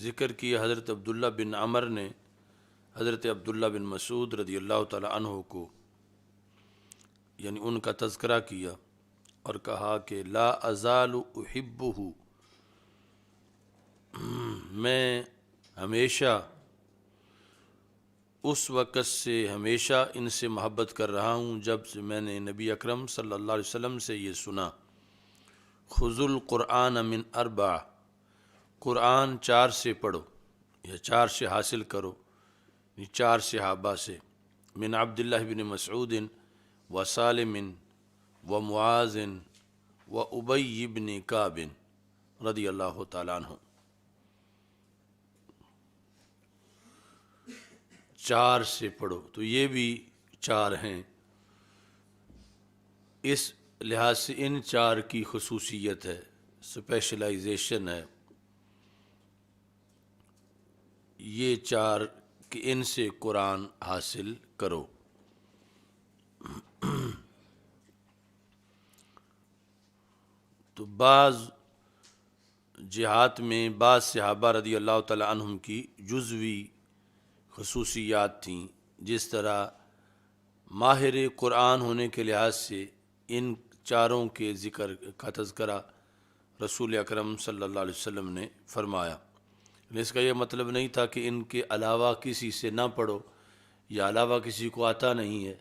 ذکر کیا حضرت عبداللہ بن عمر نے حضرت عبداللہ بن مسعود رضی اللہ تعالی عنہ کو یعنی ان کا تذکرہ کیا اور کہا کہ لا ازال احبہ، میں ہمیشہ اس وقت سے ہمیشہ ان سے محبت کر رہا ہوں جب سے میں نے نبی اکرم صلی اللہ علیہ وسلم سے یہ سنا، خذوا القرآن من اربع، قرآن 4 سے پڑھو یا 4 سے حاصل کرو، 4 صحابہ سے، من عبداللہ بن مسعود و سالم و معاذ و ابی بن کعب رضی اللہ تعالیٰ عنہ، 4 سے پڑھو، تو یہ بھی 4 ہیں۔ اس لحاظ سے ان 4 کی خصوصیت ہے، اسپیشلائزیشن ہے، یہ 4 کہ ان سے قرآن حاصل کرو۔ تو بعض جہات میں بعض صحابہ رضی اللہ تعالی عنہم کی جزوی خصوصیات تھیں، جس طرح ماہر قرآن ہونے کے لحاظ سے ان 4 کے ذکر کا تذکرہ رسول اکرم صلی اللہ علیہ وسلم نے فرمایا۔ اس کا یہ مطلب نہیں تھا کہ ان کے علاوہ کسی سے نہ پڑھو یا علاوہ کسی کو آتا نہیں ہے،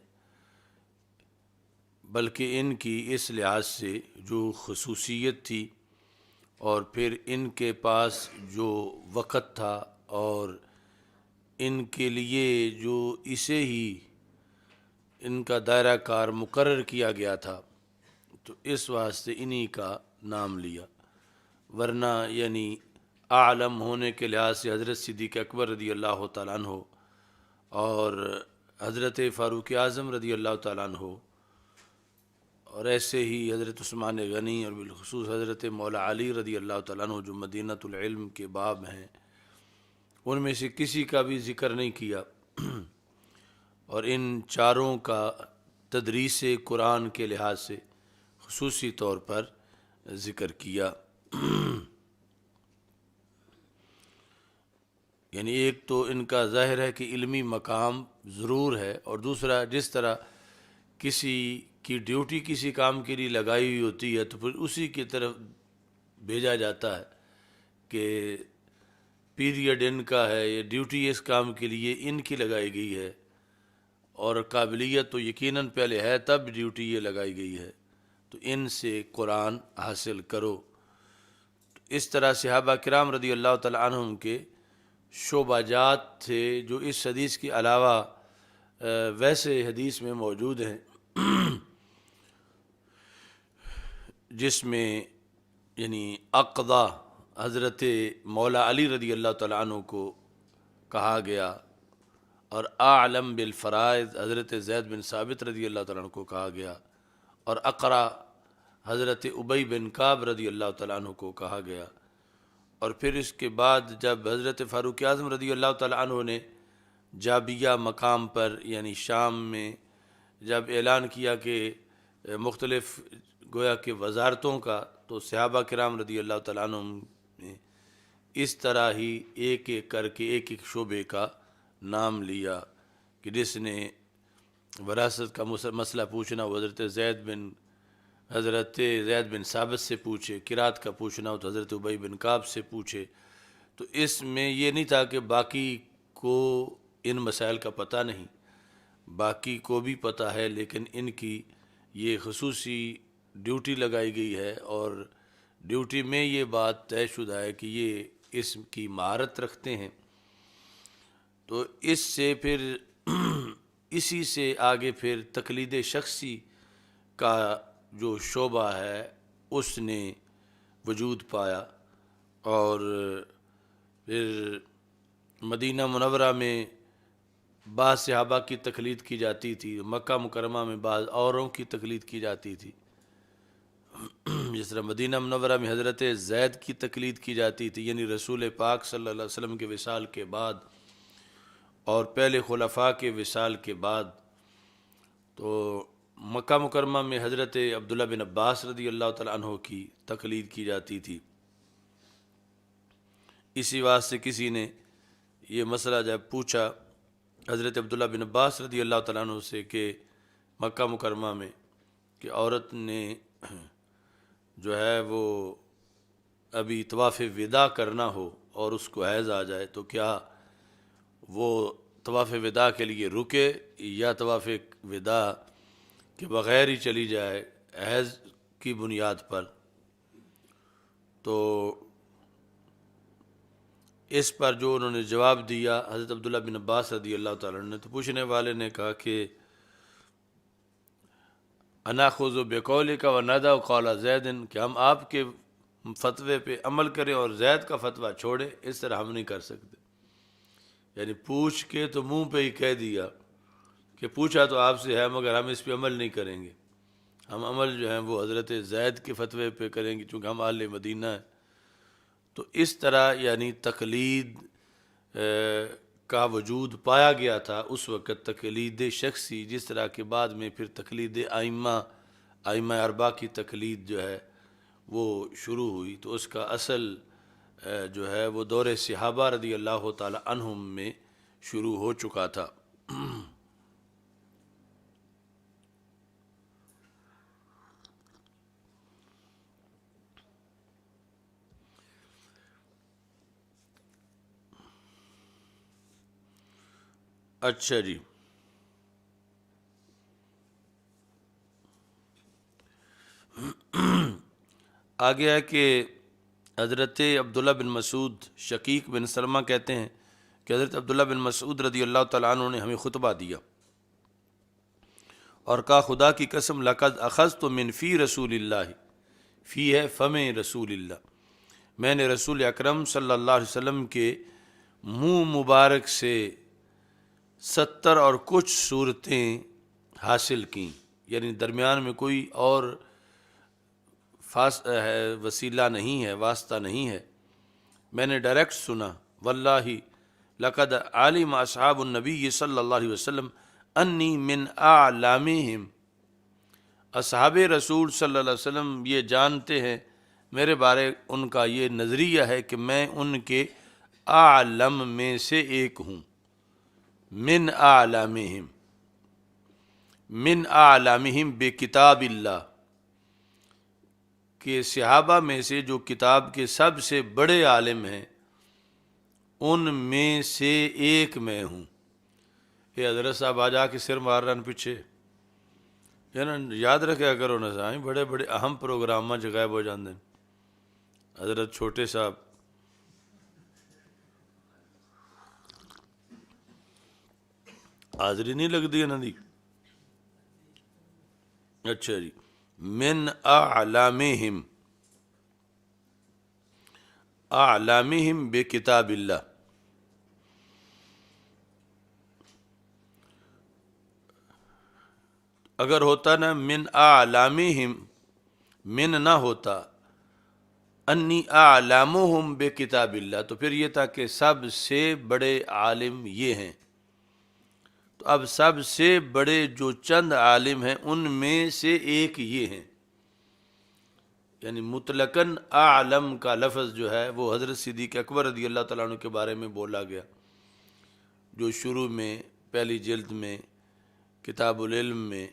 بلکہ ان کی اس لحاظ سے جو خصوصیت تھی اور پھر ان کے پاس جو وقت تھا اور ان کے لیے جو اسے ہی ان کا دائرہ کار مقرر کیا گیا تھا، تو اس واسطے انہی کا نام لیا، ورنہ یعنی اعلم ہونے کے لحاظ سے حضرت صدیق اکبر رضی اللہ تعالیٰ عنہ اور حضرت فاروق اعظم رضی اللہ تعالیٰ عنہ، اور ایسے ہی حضرت عثمان غنی اور بالخصوص حضرت مولا علی رضی اللہ تعالیٰ عنہ جو مدینۃ العلم کے باب ہیں، ان میں سے کسی کا بھی ذکر نہیں کیا، اور ان 4 کا تدریس قرآن کے لحاظ سے خصوصی طور پر ذکر کیا۔ یعنی ایک تو ان کا ظاہر ہے کہ علمی مقام ضرور ہے، اور دوسرا جس طرح کسی کی ڈیوٹی کسی کام کے لیے لگائی ہوئی ہوتی ہے تو پھر اسی کی طرف بھیجا جاتا ہے کہ پیریڈ ان کا ہے، یہ ڈیوٹی اس کام کے لیے ان کی لگائی گئی ہے، اور قابلیت تو یقیناً پہلے ہے تب ڈیوٹی یہ لگائی گئی ہے، تو ان سے قرآن حاصل کرو۔ اس طرح صحابہ کرام رضی اللہ تعالیٰ عنہم کے شعبہ جات تھے جو اس حدیث کے علاوہ ویسے حدیث میں موجود ہیں، جس میں یعنی اقضا حضرت مولا علی رضی اللہ تعالیٰ عنہ کو کہا گیا، اور اعلم بالفرائض حضرت زید بن ثابت رضی اللہ تعالیٰ عنہ کو کہا گیا، اور اقرا حضرت ابی بن کعب رضی اللہ تعالیٰ عنہ کو کہا گیا، اور پھر اس کے بعد جب حضرت فاروق اعظم رضی اللہ تعالیٰ عنہ نے جابیہ مقام پر یعنی شام میں جب اعلان کیا کہ مختلف گویا کہ وزارتوں کا، تو صحابہ کرام رضی اللہ تعالیٰ عنہ نے اس طرح ہی ایک ایک کر کے ایک ایک شعبے کا نام لیا، کہ جس نے وراثت کا مسئلہ پوچھنا وہ حضرت زید بن ثابت سے پوچھے، قرات کا پوچھنا ہو تو حضرت ابی بن کعب سے پوچھے۔ تو اس میں یہ نہیں تھا کہ باقی کو ان مسائل کا پتہ نہیں، باقی کو بھی پتہ ہے، لیکن ان کی یہ خصوصی ڈیوٹی لگائی گئی ہے، اور ڈیوٹی میں یہ بات طے شدہ ہے کہ یہ اس کی مہارت رکھتے ہیں۔ تو اس سے پھر اسی سے آگے پھر تقلید شخصی کا جو شعبہ ہے اس نے وجود پایا، اور پھر مدینہ منورہ میں بعض صحابہ کی تقلید کی جاتی تھی، مکہ مکرمہ میں بعض اوروں کی تقلید کی جاتی تھی، جس طرح مدینہ منورہ میں حضرت زید کی تقلید کی جاتی تھی، یعنی رسول پاک صلی اللہ علیہ وسلم کے وصال کے بعد اور پہلے خلفاء کے وصال کے بعد، تو مکہ مکرمہ میں حضرت عبداللہ بن عباس رضی اللہ تعالیٰ عنہ کی تقلید کی جاتی تھی۔ اسی واسطے کسی نے یہ مسئلہ جب پوچھا حضرت عبداللہ بن عباس رضی اللہ تعالیٰ عنہ سے کہ مکہ مکرمہ میں کہ عورت نے جو ہے وہ ابھی طواف وداع کرنا ہو اور اس کو حیض آ جائے تو کیا وہ طواف وداع کے لیے رکے یا طواف وداع کے بغیر ہی چلی جائے حیض کی بنیاد پر؟ تو اس پر جو انہوں نے جواب دیا حضرت عبداللہ بن عباس رضی اللہ تعالیٰ عنہ نے، تو پوچھنے والے نے کہا کہ اناخذ بقولک وندع قول زید، کہ ہم آپ کے فتوے پہ عمل کریں اور زید کا فتویٰ چھوڑیں، اس طرح ہم نہیں کر سکتے۔ یعنی پوچھ کے تو منہ پہ ہی کہہ دیا کہ پوچھا تو آپ سے ہے مگر ہم اس پہ عمل نہیں کریں گے، ہم عمل جو ہیں وہ حضرت زید کے فتوے پہ کریں گے چونکہ ہم اہل مدینہ ہیں۔ تو اس طرح یعنی تقلید کا وجود پایا گیا تھا اس وقت، تقلید شخصی، جس طرح کے بعد میں پھر تقلید ائمہ اربعہ کی تقلید جو ہے وہ شروع ہوئی، تو اس کا اصل جو ہے وہ دور صحابہ رضی اللہ تعالی عنہم میں شروع ہو چکا تھا۔ اچھا جی، آگے ہے کہ حضرت عبداللہ بن مسعود شقیق بن سلمہ کہتے ہیں کہ حضرت عبداللہ بن مسعود رضی اللہ تعالیٰ عنہ نے ہمیں خطبہ دیا اور کہا خدا کی قسم لقد اخذت من فی رسول اللہ، فی ہے فم رسول اللہ، میں نے رسول اکرم صلی اللہ علیہ وسلم کے منہ مبارک سے 70 اور کچھ صورتیں حاصل کیں، یعنی درمیان میں کوئی اور وسیلہ نہیں ہے، واسطہ نہیں ہے، میں نے ڈائریکٹ سنا۔ واللہ لقد علم اصحاب النبی صلی اللہ علیہ وسلم انی من اعلامہم، اصحاب رسول صلی اللہ علیہ وسلم یہ جانتے ہیں میرے بارے، ان کا یہ نظریہ ہے کہ میں ان کے اعلم میں سے ایک ہوں۔ من اعلامہم، من اعلامہم بکتاب اللہ، کہ صحابہ میں سے جو کتاب کے سب سے بڑے عالم ہیں ان میں سے ایک میں ہوں۔ یہ حضرت صاحب آ جا کے سر مار رہے ہیں پیچھے، یاد رکھے کرو نا سائیں، بڑے بڑے اہم پروگرام جو غائب ہو جاندے ہیں۔ حضرت چھوٹے صاحب حاضری نہیں لگتی انہوں دی۔ اچھا جی، من اعلامہم، اعلامہم بکتاب اللہ، اگر ہوتا نا من اعلامہم، من نہ ہوتا انی اعلامہم بکتاب اللہ، تو پھر یہ تھا کہ سب سے بڑے عالم یہ ہیں۔ تو اب سب سے بڑے جو چند عالم ہیں ان میں سے ایک یہ ہیں، یعنی مطلقاً اعلم کا لفظ جو ہے وہ حضرت صدیق اکبر رضی اللہ تعالیٰ عنہ کے بارے میں بولا گیا، جو شروع میں پہلی جلد میں کتاب العلم میں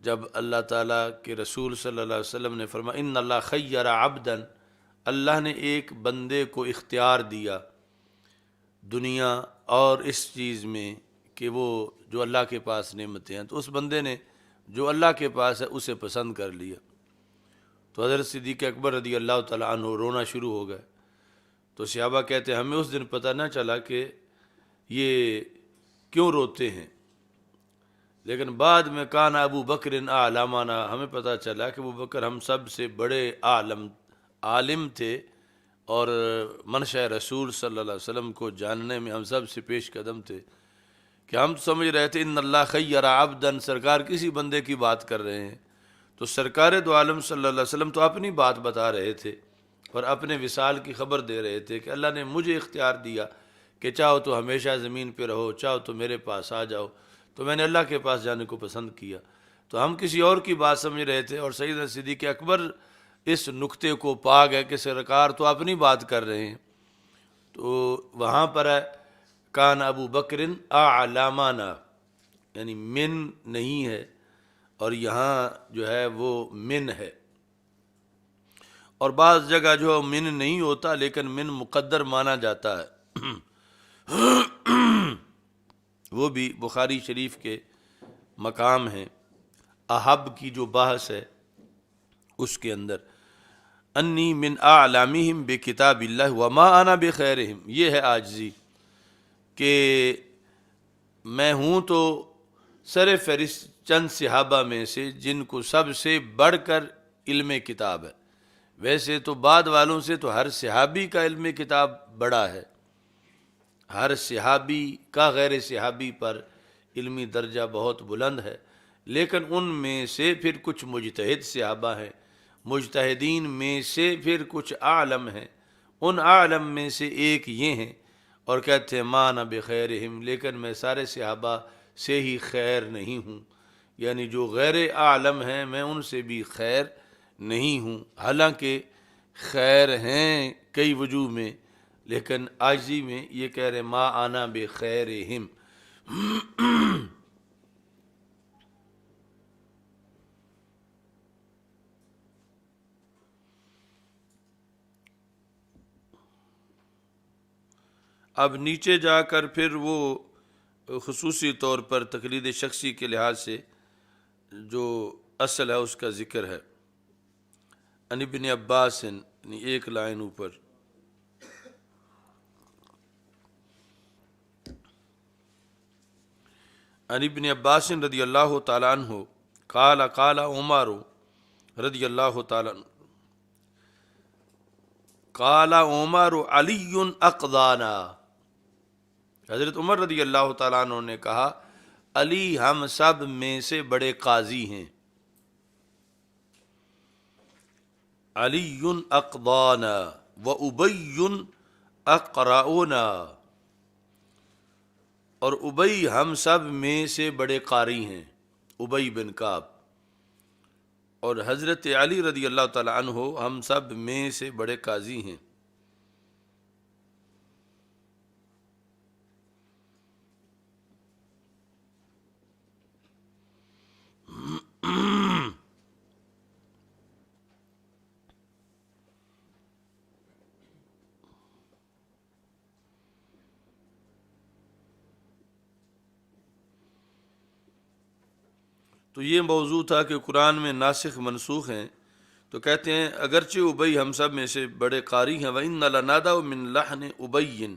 جب اللہ تعالیٰ کے رسول صلی اللہ علیہ وسلم نے فرمایا ان اللہ خیر عبدا، اللہ نے ایک بندے کو اختیار دیا دنیا اور اس چیز میں کہ وہ جو اللہ کے پاس نعمتیں ہیں، تو اس بندے نے جو اللہ کے پاس ہے اسے پسند کر لیا۔ تو حضرت صدیق اکبر رضی اللہ تعالیٰ عنہ رونا شروع ہو گئے، تو صحابہ کہتے ہیں ہمیں اس دن پتہ نہ چلا کہ یہ کیوں روتے ہیں، لیکن بعد میں کان ابو بکر اعلمنا، ہمیں پتہ چلا کہ ابو بکر ہم سب سے بڑے عالم تھے اور منشا رسول صلی اللہ علیہ وسلم کو جاننے میں ہم سب سے پیش قدم تھے، کہ ہم سمجھ رہے تھے ان اللہ خیر عبدا، سرکار کسی بندے کی بات کر رہے ہیں، تو سرکار دو عالم صلی اللہ علیہ وسلم تو اپنی بات بتا رہے تھے اور اپنے وصال کی خبر دے رہے تھے کہ اللہ نے مجھے اختیار دیا کہ چاہو تو ہمیشہ زمین پہ رہو، چاہو تو میرے پاس آ جاؤ، تو میں نے اللہ کے پاس جانے کو پسند کیا۔ تو ہم کسی اور کی بات سمجھ رہے تھے، اور سیدنا صدیق اکبر اس نقطے کو پا گئے کہ سرکار تو اپنی بات کر رہے ہیں، تو وہاں پر ہے کان ابو بکر اعلمنا، یعنی من نہیں ہے، اور یہاں جو ہے وہ من ہے۔ اور بعض جگہ جو من نہیں ہوتا لیکن من مقدر مانا جاتا ہے، وہ بھی بخاری شریف کے مقام ہیں۔ احب کی جو بحث ہے اس کے اندر انی من اعلامہم بکتاب اللہ وما انا بخیرہم، یہ ہے عاجزی کہ میں ہوں تو سر فہرست چند صحابہ میں سے جن کو سب سے بڑھ کر علم کتاب ہے۔ ویسے تو بعد والوں سے تو ہر صحابی کا علم کتاب بڑا ہے، ہر صحابی کا غیر صحابی پر علمی درجہ بہت بلند ہے، لیکن ان میں سے پھر کچھ مجتہد صحابہ ہیں، مجتہدین میں سے پھر کچھ عالم ہیں، ان عالم میں سے ایک یہ ہیں، اور کہتے ہیں ما انا بخیرہم، لیکن میں سارے صحابہ سے ہی خیر نہیں ہوں، یعنی جو غیر عالم ہیں میں ان سے بھی خیر نہیں ہوں، حالانکہ خیر ہیں کئی وجوہ میں، لیکن عاجزی میں یہ کہہ رہے ما انا بخیرہم۔ اب نیچے جا کر پھر وہ خصوصی طور پر تقلید شخصی کے لحاظ سے جو اصل ہے اس کا ذکر ہے۔ عن ابن عباس، یعنی ایک لائن اوپر، عن ابن عباس رضی اللہ تعالیٰ عنہ قال قال عمر رضی اللہ تعالیٰ عنہ قال عمر علی اقضانا، حضرت عمر رضی اللہ تعالیٰ عنہ نے کہا علی ہم سب میں سے بڑے قاضی ہیں، علی اقضانا و ابی اقرؤنا، اور ابی ہم سب میں سے بڑے قاری ہیں، ابی بن کعب، اور حضرت علی رضی اللہ تعالیٰ عنہ ہم سب میں سے بڑے قاضی ہیں۔ تو یہ موضوع تھا کہ قرآن میں ناسخ منسوخ ہیں، تو کہتے ہیں اگرچہ ابی ہم سب میں سے بڑے قاری ہیں، وَإِنَّ لَنَادَوْا مِن لَحْنِ أُبَيٍّ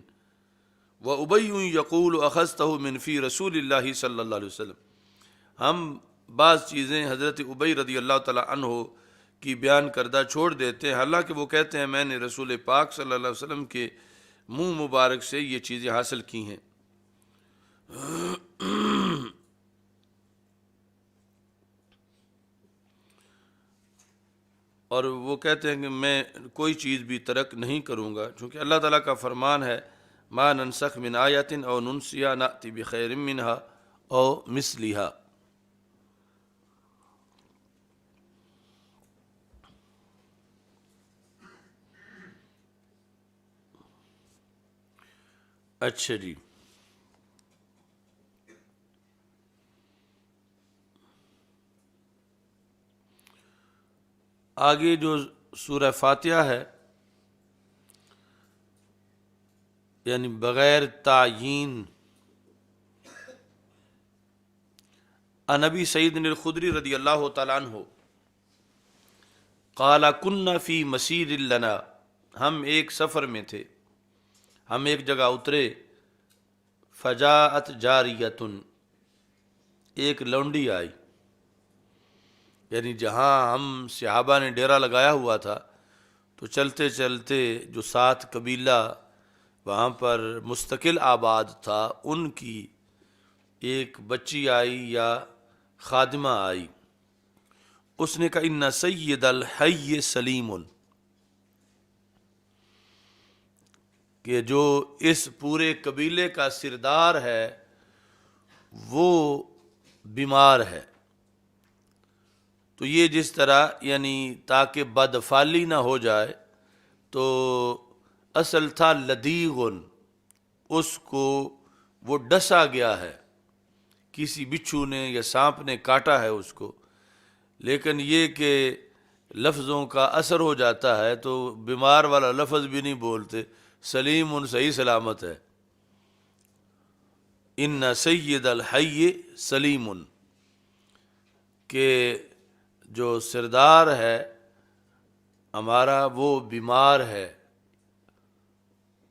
وَأُبَيٌّ يَقُولُ أَخَذْتَهُ مِن فِي رسول اللہ صلی اللہ علیہ وسلم، ہم بعض چیزیں حضرت ابی رضی اللہ تعالیٰ عنہ کی بیان کردہ چھوڑ دیتے ہیں، حالانکہ وہ کہتے ہیں میں نے رسول پاک صلی اللہ علیہ وسلم کے منہ مبارک سے یہ چیزیں حاصل کی ہیں۔ اور وہ کہتے ہیں کہ میں کوئی چیز بھی ترک نہیں کروں گا، چونکہ اللہ تعالیٰ کا فرمان ہے ما ننسخ من آیت او ننسیہا نأتی بخیر منہا او مثلہا۔ اچھا جی، آگے جو سورہ فاتحہ ہے، یعنی بغیر تعیین، عن ابی سعید الخدری رضی اللہ تعالیٰ عنہ قال کنا فی مسیر لنا، ہم ایک سفر میں تھے، ہم ایک جگہ اترے، فجاءت جاریۃ، ایک لونڈی آئی، یعنی جہاں ہم صحابہ نے ڈیرا لگایا ہوا تھا تو چلتے چلتے جو 7 قبیلہ وہاں پر مستقل آباد تھا ان کی ایک بچی آئی یا خادمہ آئی، اس نے کہا ان سید الحی سلیم، کہ جو اس پورے قبیلے کا سردار ہے وہ بیمار ہے۔ تو یہ جس طرح یعنی تاکہ بدفعلی نہ ہو جائے تو اصل تھا لدیغن، اس کو وہ ڈسا گیا ہے، کسی بچھو نے یا سانپ نے کاٹا ہے اس کو، لیکن یہ کہ لفظوں کا اثر ہو جاتا ہے تو بیمار والا لفظ بھی نہیں بولتے، سلیم ان صحیح سلامت ہے۔ ان سید الحی سلیم، کہ جو سردار ہے ہمارا وہ بیمار ہے،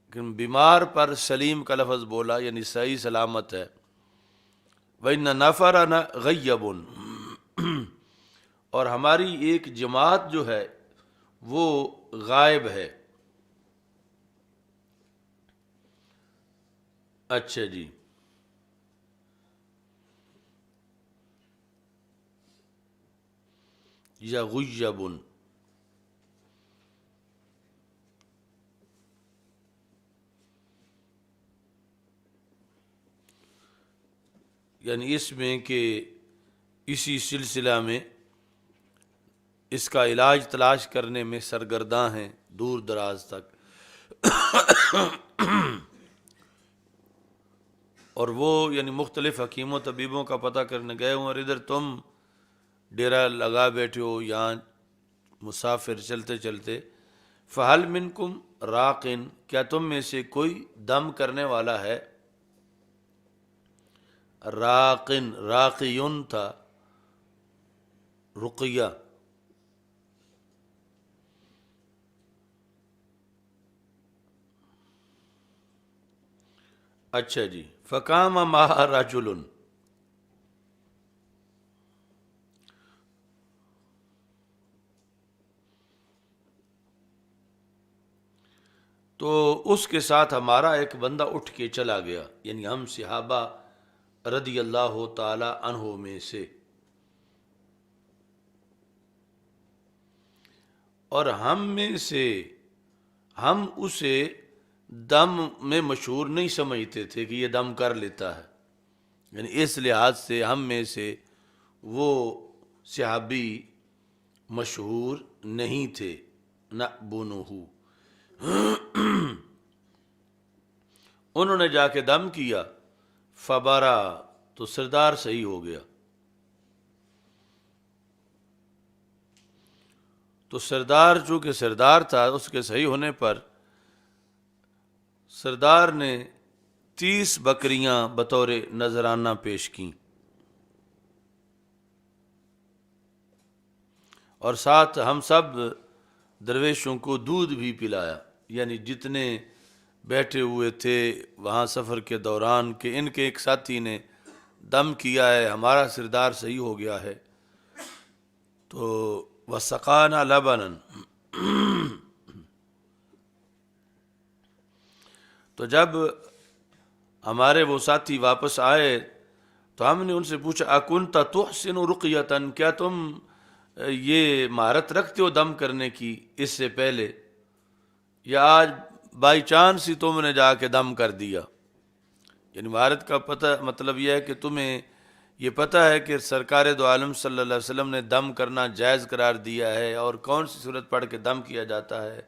لیکن بیمار پر سلیم کا لفظ بولا یعنی صحیح سلامت ہے۔ وَإِنَّ نَفَرَنَا غَيَّبٌ، اور ہماری ایک جماعت جو ہے وہ غائب ہے۔ اچھا جی، یا غیب، یعنی اس میں کہ اسی سلسلہ میں اس کا علاج تلاش کرنے میں سرگرداں ہیں دور دراز تک، اور وہ یعنی مختلف حکیموں طبیبوں کا پتہ کرنے گئے ہوں، اور ادھر تم ڈیرا لگا بیٹھے ہو یہاں مسافر چلتے چلتے۔ فہل منکم راقن، کیا تم میں سے کوئی دم کرنے والا ہے؟ راقن، راقیون تھا رقیہ۔ اچھا جی، فقام معہ رجل، تو اس کے ساتھ ہمارا ایک بندہ اٹھ کے چلا گیا، یعنی ہم صحابہ رضی اللہ تعالی عنہ میں سے، اور ہم میں سے ہم اسے دم میں مشہور نہیں سمجھتے تھے کہ یہ دم کر لیتا ہے، یعنی اس لحاظ سے ہم میں سے وہ صحابی مشہور نہیں تھے۔ نأبنہ، انہوں نے جا کے دم کیا، فبرا، تو سردار صحیح ہو گیا۔ تو سردار چونکہ سردار تھا، اس کے صحیح ہونے پر سردار نے 30 بکریاں بطور نذرانہ پیش کیں، اور ساتھ ہم سب درویشوں کو دودھ بھی پلایا، یعنی جتنے بیٹھے ہوئے تھے وہاں سفر کے دوران، کہ ان کے ایک ساتھی نے دم کیا ہے، ہمارا سردار صحیح ہو گیا ہے، تو وسقانا لبنا، تو جب ہمارے وہ ساتھی واپس آئے تو ہم نے ان سے پوچھا اکنت تحسن رقیتن، کیا تم یہ مہارت رکھتے ہو دم کرنے کی اس سے پہلے، یا آج بائی چانس ہی تم نے جا کے دم کر دیا؟ یعنی مہارت کا پتہ مطلب یہ ہے کہ تمہیں یہ پتہ ہے کہ سرکار دو عالم صلی اللہ علیہ وسلم نے دم کرنا جائز قرار دیا ہے، اور کون سی صورت پڑھ کے دم کیا جاتا ہے،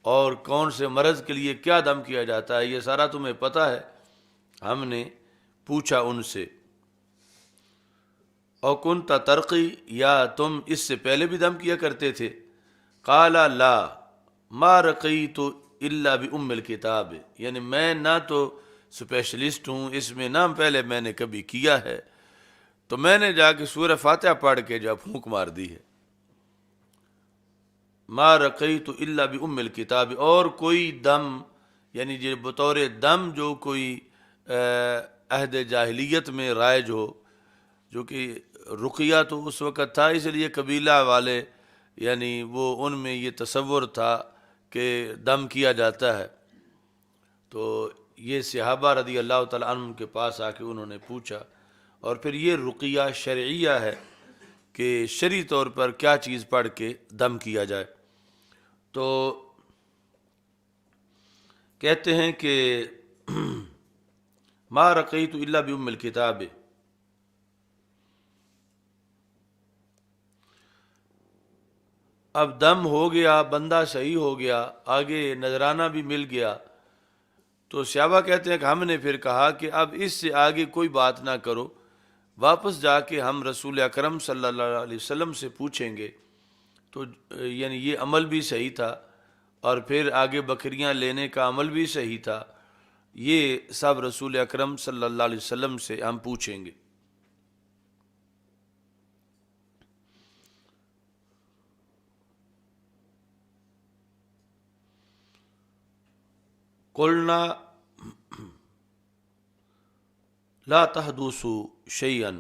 اور کون سے مرض کے لیے کیا دم کیا جاتا ہے، یہ سارا تمہیں پتہ ہے؟ ہم نے پوچھا ان سے، او کنت ترقی، یا تم اس سے پہلے بھی دم کیا کرتے تھے؟ قال لا ما رقیت الا بام الکتاب، یعنی میں نہ تو اسپیشلسٹ ہوں اس میں، نہ پہلے میں نے کبھی کیا ہے، تو میں نے جا کے سورہ فاتحہ پڑھ کے جب پھونک مار دی ہے۔ ما رقیت الا بام الکتاب، اور کوئی دم یعنی جو بطور دم جو کوئی عہد جاہلیت میں رائج ہو، جو کہ رقیہ تو اس وقت تھا، اس لیے قبیلہ والے یعنی وہ ان میں یہ تصور تھا کہ دم کیا جاتا ہے، تو یہ صحابہ رضی اللہ تعالیٰ عنہ کے پاس آ کے انہوں نے پوچھا، اور پھر یہ رقیہ شرعیہ ہے کہ شرعی طور پر کیا چیز پڑھ کے دم کیا جائے۔ تو کہتے ہیں کہ ما رقیت الا بام الکتاب، اب دم ہو گیا، بندہ صحیح ہو گیا، آگے نذرانہ بھی مل گیا، تو صحابہ کہتے ہیں کہ ہم نے پھر کہا کہ اب اس سے آگے کوئی بات نہ کرو، واپس جا کے ہم رسول اکرم صلی اللہ علیہ وسلم سے پوچھیں گے۔ تو یعنی یہ عمل بھی صحیح تھا، اور پھر آگے بکریاں لینے کا عمل بھی صحیح تھا، یہ سب رسول اکرم صلی اللہ علیہ وسلم سے ہم پوچھیں گے۔ قلنا لا تحدثوا شيئا،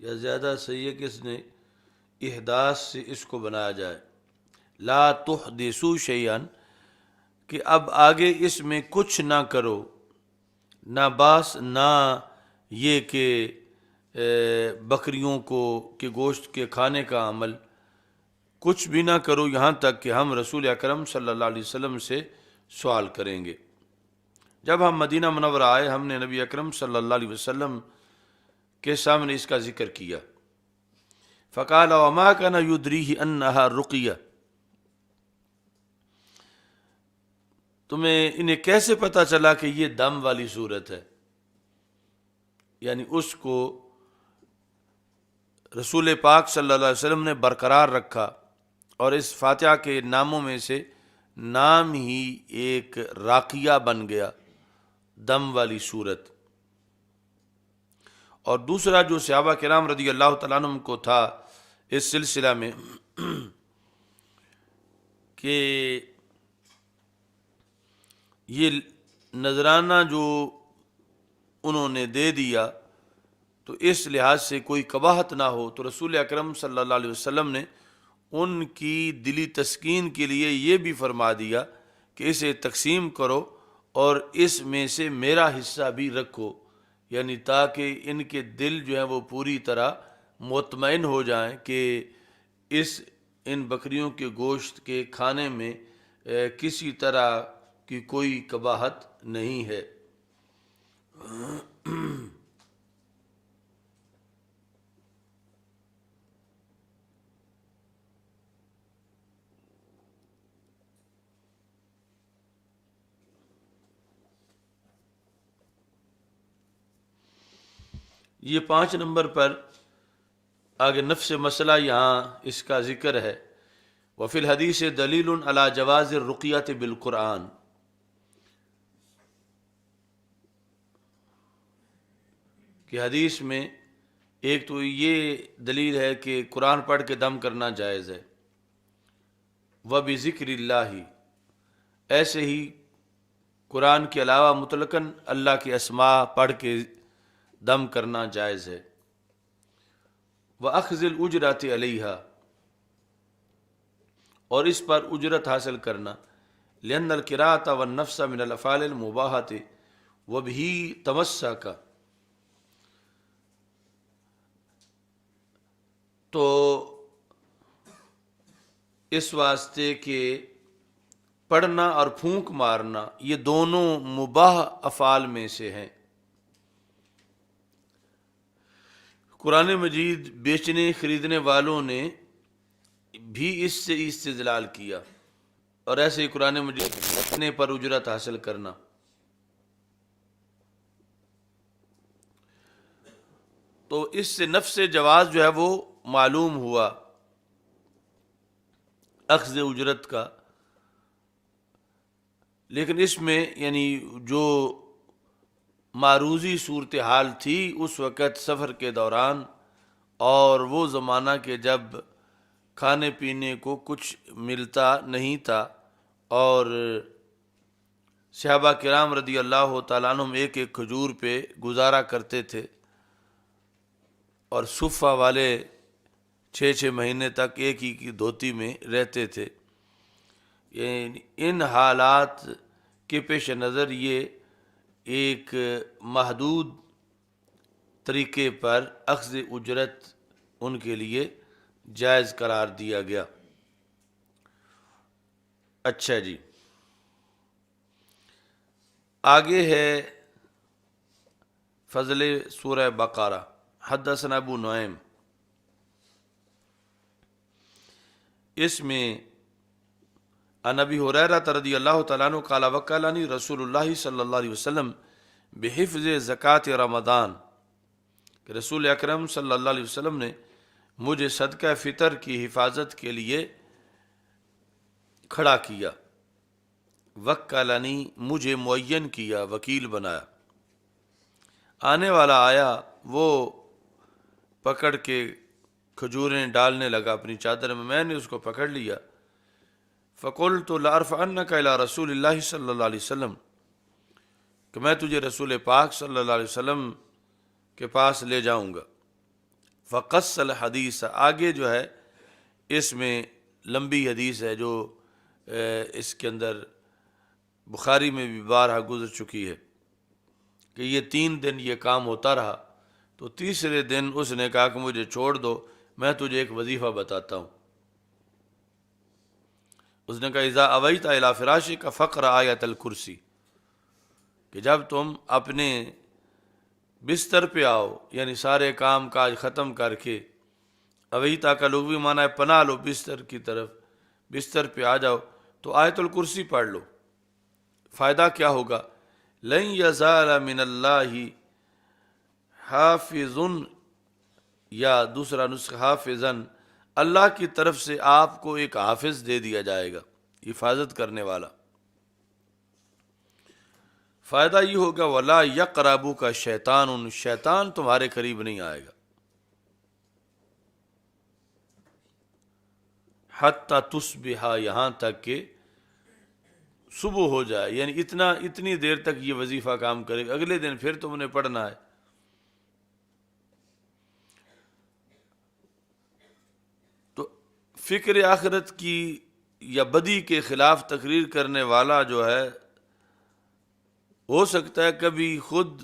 یا زیادہ صحیح ہے کہ اس نے احداث سے اس کو بنایا جائے، لا تحدثوا شیئا، کہ اب آگے اس میں کچھ نہ کرو، نہ باس، نہ یہ کہ بکریوں کو کے گوشت کے کھانے کا عمل، کچھ بھی نہ کرو یہاں تک کہ ہم رسول اکرم صلی اللہ علیہ وسلم سے سوال کریں گے۔ جب ہم مدینہ منورہ آئے، ہم نے نبی اکرم صلی اللہ علیہ وسلم کے سامنے اس کا ذکر کیا۔ فقال وما كان يدريه انها رقیہ، انہیں کیسے پتہ چلا کہ یہ دم والی صورت ہے؟ یعنی اس کو رسول پاک صلی اللہ علیہ وسلم نے برقرار رکھا، اور اس فاتحہ کے ناموں میں سے نام ہی ایک راقیہ بن گیا، دم والی صورت۔ اور دوسرا جو صحابہ کرام رضی اللہ تعالیٰ عنہم کو تھا اس سلسلہ میں کہ یہ نذرانہ جو انہوں نے دے دیا تو اس لحاظ سے کوئی قباحت نہ ہو، تو رسول اکرم صلی اللہ علیہ وسلم نے ان کی دلی تسکین کے لیے یہ بھی فرما دیا کہ اسے تقسیم کرو اور اس میں سے میرا حصہ بھی رکھو، یعنی تاکہ ان کے دل جو ہیں وہ پوری طرح مطمئن ہو جائیں کہ ان بکریوں کے گوشت کے کھانے میں کسی طرح کی کوئی قباحت نہیں ہے۔ یہ 5 نمبر پر آگے نفس مسئلہ یہاں اس کا ذکر ہے۔ وفی الحدیث دلیل علی جواز الرقیۃ بالقرآن، کہ حدیث میں ایک تو یہ دلیل ہے کہ قرآن پڑھ کے دم کرنا جائز ہے، وبذکر اللہ، ایسے ہی قرآن کے علاوہ مطلقاً اللہ کے اسماء پڑھ کے دم کرنا جائز ہے۔ وَأَخْذِ الْأُجْرَةِ عَلَيْهَا، اور اس پر اجرت حاصل کرنا، لأن القراءة والنفس من الافعال المباحة وبه تمسك، تو اس واسطے کہ پڑھنا اور پھونک مارنا یہ دونوں مباح افعال میں سے ہیں۔ قرآن مجید بیچنے خریدنے والوں نے بھی اس سے استدلال کیا، اور ایسے ہی قرآن مجید پڑھنے پر اجرت حاصل کرنا۔ تو اس سے نفس جواز جو ہے وہ معلوم ہوا اخذ اجرت کا، لیکن اس میں یعنی جو معروضی صورتحال تھی اس وقت سفر کے دوران، اور وہ زمانہ کہ جب کھانے پینے کو کچھ ملتا نہیں تھا، اور صحابہ کرام رضی اللہ تعالیٰ عنہم ایک ایک کھجور پہ گزارا کرتے تھے، اور صفہ والے 6 مہینے تک ایک ہی کی دھوتی میں رہتے تھے۔ یعنی ان حالات کے پیش نظر یہ ایک محدود طریقے پر اخذ اجرت ان کے لیے جائز قرار دیا گیا۔ اچھا جی، آگے ہے فضل سورہ بقرہ۔ حدثنا ابو نعیم، اس میں عن ابی ہریرہ رضی اللہ تعالیٰ عنہ قال وکلنی رسول اللہ صلی اللہ علیہ وسلم بحفظ زکوٰۃ رمضان، کہ رسول اکرم صلی اللہ علیہ وسلم نے مجھے صدقہ فطر کی حفاظت کے لیے کھڑا کیا۔ وکلنی، مجھے معین کیا، وکیل بنایا۔ آنے والا آیا، وہ پکڑ کے کھجوریں ڈالنے لگا اپنی چادر میں نے اس کو پکڑ لیا۔ فقلت لأرفعنک الی رسول اللہ صلی اللہ علیہ وسلم، کہ میں تجھے رسول پاک صلی اللہ علیہ وسلم کے پاس لے جاؤں گا۔ فقص الحدیث، آگے جو ہے اس میں لمبی حدیث ہے جو اس کے اندر بخاری میں بھی بارہا گزر چکی ہے کہ یہ 3 دن یہ کام ہوتا رہا، تو تیسرے دن اس نے کہا کہ مجھے چھوڑ دو، میں تجھے ایک وظیفہ بتاتا ہوں۔ اس نے کہا اذا اویت الی فراشک فقرأ آیۃ الکرسی، کہ جب تم اپنے بستر پہ آؤ، یعنی سارے کام کاج ختم کر کے، اویتا کا لغوی معنی ہے پناہ لو بستر کی طرف، بستر پہ آ جاؤ تو آیت الکرسی پڑھ لو۔ فائدہ کیا ہوگا؟ لن یزال من اللہ حافظ، یا دوسرا نسخہ حافظا، اللہ کی طرف سے آپ کو ایک حافظ دے دیا جائے گا، حفاظت کرنے والا۔ فائدہ یہ ہوگا ولا یقربک شیطان، شیطان تمہارے قریب نہیں آئے گا۔ حتی تصبح، یہاں تک کہ صبح ہو جائے، یعنی اتنی دیر تک یہ وظیفہ کام کرے گا، اگلے دن پھر تم نے پڑھنا ہے۔ تو فکر آخرت کی یا بدی کے خلاف تقریر کرنے والا جو ہے، ہو سکتا ہے کبھی خود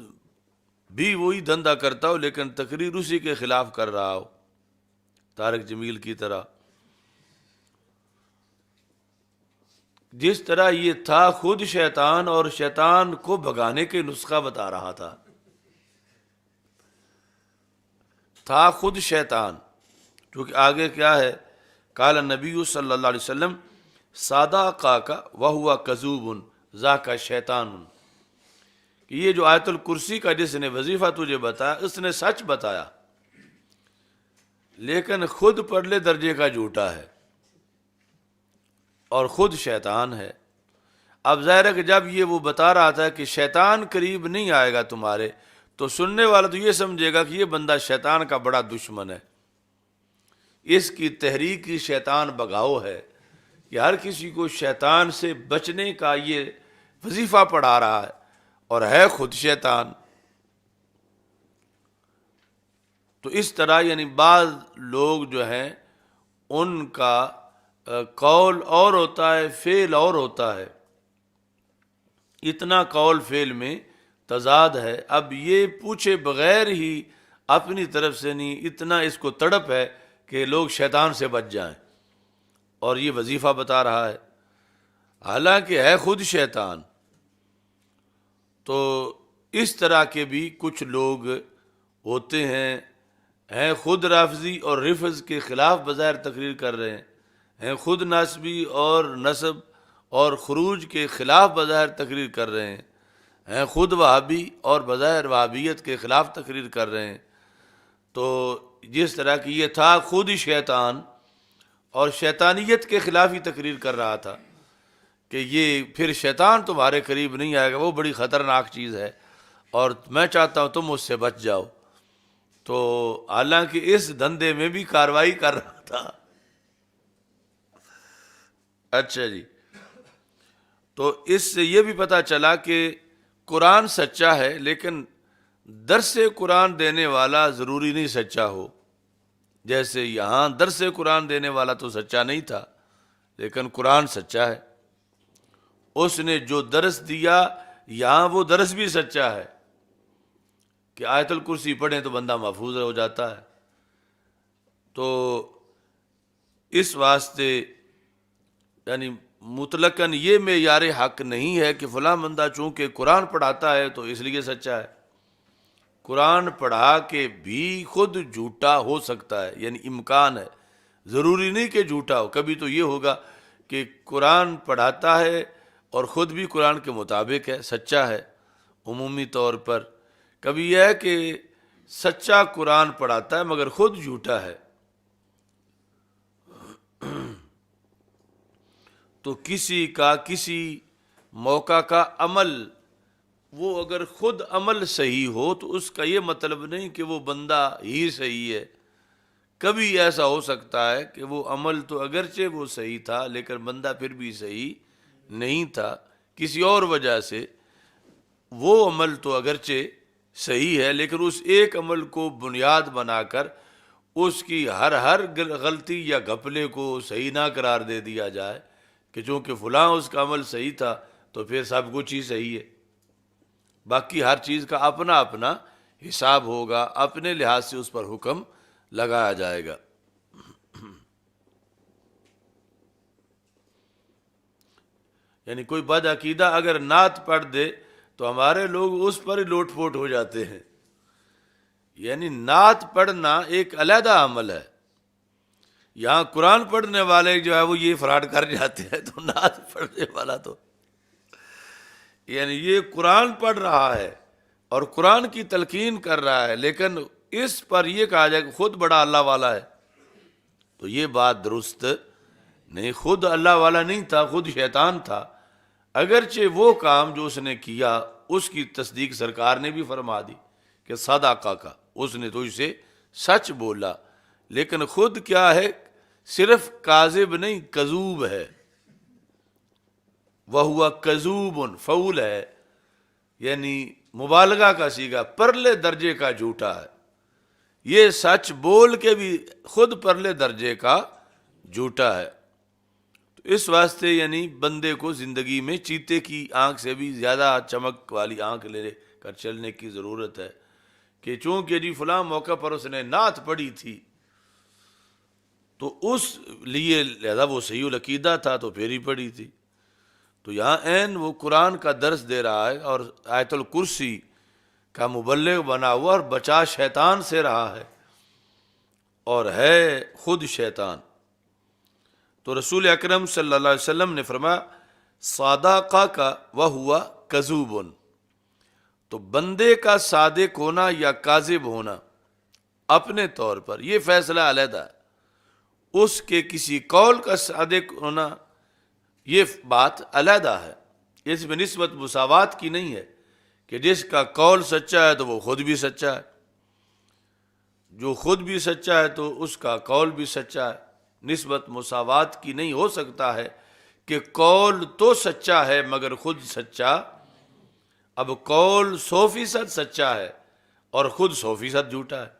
بھی وہی دھندا کرتا ہو لیکن تقریر اسی کے خلاف کر رہا ہو، طارق جمیل کی طرح۔ جس طرح یہ تھا خود شیطان، اور شیطان کو بھگانے کے نسخہ بتا رہا تھا خود شیطان، کیونکہ آگے کیا ہے، قال النبی صلی اللہ علیہ وسلم صدقک وہو کذوب ذاک شیطان، کہ یہ جو آیت الکرسی کا جس نے وظیفہ تجھے بتایا اس نے سچ بتایا، لیکن خود پرلے درجے کا جھوٹا ہے اور خود شیطان ہے۔ اب ظاہر ہے کہ جب یہ وہ بتا رہا تھا کہ شیطان قریب نہیں آئے گا تمہارے، تو سننے والا تو یہ سمجھے گا کہ یہ بندہ شیطان کا بڑا دشمن ہے، اس کی تحریک کی شیطان بگاؤ ہے، کہ ہر کسی کو شیطان سے بچنے کا یہ وظیفہ پڑھا رہا ہے، اور ہے خود شیطان۔ تو اس طرح یعنی بعض لوگ جو ہیں ان کا قول اور ہوتا ہے، فعل اور ہوتا ہے، اتنا قول فعل میں تضاد ہے۔ اب یہ پوچھے بغیر ہی اپنی طرف سے نہیں، اتنا اس کو تڑپ ہے کہ لوگ شیطان سے بچ جائیں، اور یہ وظیفہ بتا رہا ہے، حالانکہ ہے خود شیطان۔ تو اس طرح کے بھی کچھ لوگ ہوتے ہیں خود رافضی اور رفض کے خلاف بظاہر تقریر کر رہے ہیں خود ناسبی اور نسب اور خروج کے خلاف بظاہر تقریر کر رہے ہیں خود وہابی اور بظاہر وہابیت کے خلاف تقریر کر رہے ہیں۔ تو جس طرح کی یہ تھا خود ہی شیطان اور شیطانیت کے خلاف ہی تقریر کر رہا تھا کہ یہ پھر شیطان تمہارے قریب نہیں آئے گا، وہ بڑی خطرناک چیز ہے اور میں چاہتا ہوں تم اس سے بچ جاؤ۔ تو حالانکہ اس دھندے میں بھی کارروائی کر رہا تھا۔ اچھا جی، تو اس سے یہ بھی پتہ چلا کہ قرآن سچا ہے، لیکن درس قرآن دینے والا ضروری نہیں سچا ہو۔ جیسے یہاں درس قرآن دینے والا تو سچا نہیں تھا، لیکن قرآن سچا ہے، اس نے جو درس دیا یہاں وہ درس بھی سچا ہے کہ آیت الکرسی پڑھیں تو بندہ محفوظ ہو جاتا ہے۔ تو اس واسطے یعنی مطلقاً یہ معیار حق نہیں ہے کہ فلاں بندہ چونکہ قرآن پڑھاتا ہے تو اس لیے سچا ہے. قرآن پڑھا کے بھی خود جھوٹا ہو سکتا ہے، یعنی امکان ہے، ضروری نہیں کہ جھوٹا ہو. کبھی تو یہ ہوگا کہ قرآن پڑھاتا ہے اور خود بھی قرآن کے مطابق ہے، سچا ہے عمومی طور پر. کبھی یہ ہے کہ سچا قرآن پڑھاتا ہے مگر خود جھوٹا ہے. تو کسی کا کسی موقع کا عمل، وہ اگر خود عمل صحیح ہو تو اس کا یہ مطلب نہیں کہ وہ بندہ ہی صحیح ہے. کبھی ایسا ہو سکتا ہے کہ وہ عمل تو اگرچہ وہ صحیح تھا لیکن بندہ پھر بھی صحیح نہیں تھا کسی اور وجہ سے. وہ عمل تو اگرچہ صحیح ہے لیکن اس ایک عمل کو بنیاد بنا کر اس کی ہر غلطی یا گھپلے کو صحیح نہ قرار دے دیا جائے کہ چونکہ فلاں اس کا عمل صحیح تھا تو پھر سب کچھ ہی صحیح ہے. باقی ہر چیز کا اپنا اپنا حساب ہوگا، اپنے لحاظ سے اس پر حکم لگایا جائے گا. یعنی کوئی بد عقیدہ اگر نعت پڑھ دے تو ہمارے لوگ اس پر ہی لوٹ پوٹ ہو جاتے ہیں. یعنی نعت پڑھنا ایک علیحدہ عمل ہے. یہاں قرآن پڑھنے والے جو ہے وہ یہ فراڈ کر جاتے ہیں، تو نعت پڑھنے والا تو یعنی یہ قرآن پڑھ رہا ہے اور قرآن کی تلقین کر رہا ہے لیکن اس پر یہ کہا جائے کہ خود بڑا اللہ والا ہے، تو یہ بات درست نہیں. خود اللہ والا نہیں تھا، خود شیطان تھا. اگرچہ وہ کام جو اس نے کیا اس کی تصدیق سرکار نے بھی فرما دی کہ صدقہ کا، اس نے تو اسے سچ بولا، لیکن خود کیا ہے، صرف کاذب نہیں کذوب ہے. وَهُوَ کذوب فعول ہے، یعنی مبالغہ کا صیغہ، پرلے درجے کا جھوٹا ہے. یہ سچ بول کے بھی خود پرلے درجے کا جھوٹا ہے. تو اس واسطے یعنی بندے کو زندگی میں چیتے کی آنکھ سے بھی زیادہ چمک والی آنکھ لے کر چلنے کی ضرورت ہے کہ چونکہ جی فلاں موقع پر اس نے نعت پڑھی تھی تو اس لیے لہذا وہ صحیح العقیدہ تھا تو پھر ہی پڑھی تھی. تو یہاں عین وہ قرآن کا درس دے رہا ہے اور آیت الکرسی کا مبلغ بنا ہوا اور بچا شیطان سے رہا ہے اور ہے خود شیطان. تو رسول اکرم صلی اللہ علیہ وسلم نے فرمایا صادقہ کا وہوا کذوب، تو بندے کا صادق ہونا یا کاذب ہونا اپنے طور پر یہ فیصلہ علیحدہ ہے. اس کے کسی قول کا صادق ہونا یہ بات علیحدہ ہے. اس میں نسبت مساوات کی نہیں ہے کہ جس کا قول سچا ہے تو وہ خود بھی سچا ہے، جو خود بھی سچا ہے تو اس کا قول بھی سچا ہے. نسبت مساوات کی نہیں. ہو سکتا ہے کہ قول تو سچا ہے مگر خود سچا، اب قول 100% سچا ہے اور خود 100% جھوٹا ہے،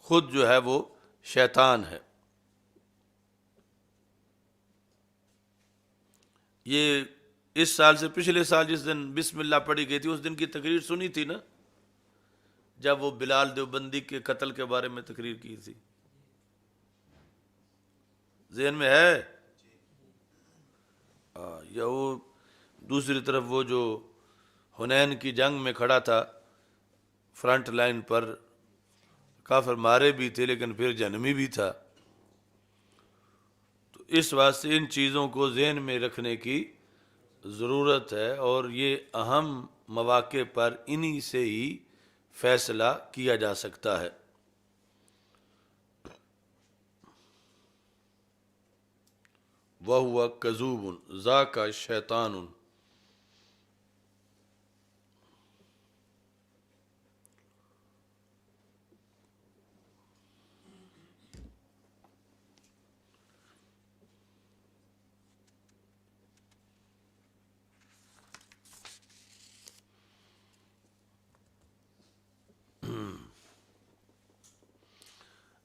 خود جو ہے وہ شیطان ہے. یہ اس سال سے پچھلے سال جس دن بسم اللہ پڑھی گئی تھی اس دن کی تقریر سنی تھی نا، جب وہ بلال دیوبندی کے قتل کے بارے میں تقریر کی تھی، ذہن میں ہے؟ یا وہ دوسری طرف وہ جو حنین کی جنگ میں کھڑا تھا فرنٹ لائن پر، کافر مارے بھی تھے لیکن پھر جنمی بھی تھا. تو اس واسطے ان چیزوں کو ذہن میں رکھنے کی ضرورت ہے اور یہ اہم مواقع پر انہی سے ہی فیصلہ کیا جا سکتا ہے. وَهُوَ كَذُوبٌ ذَاكَ شیطان.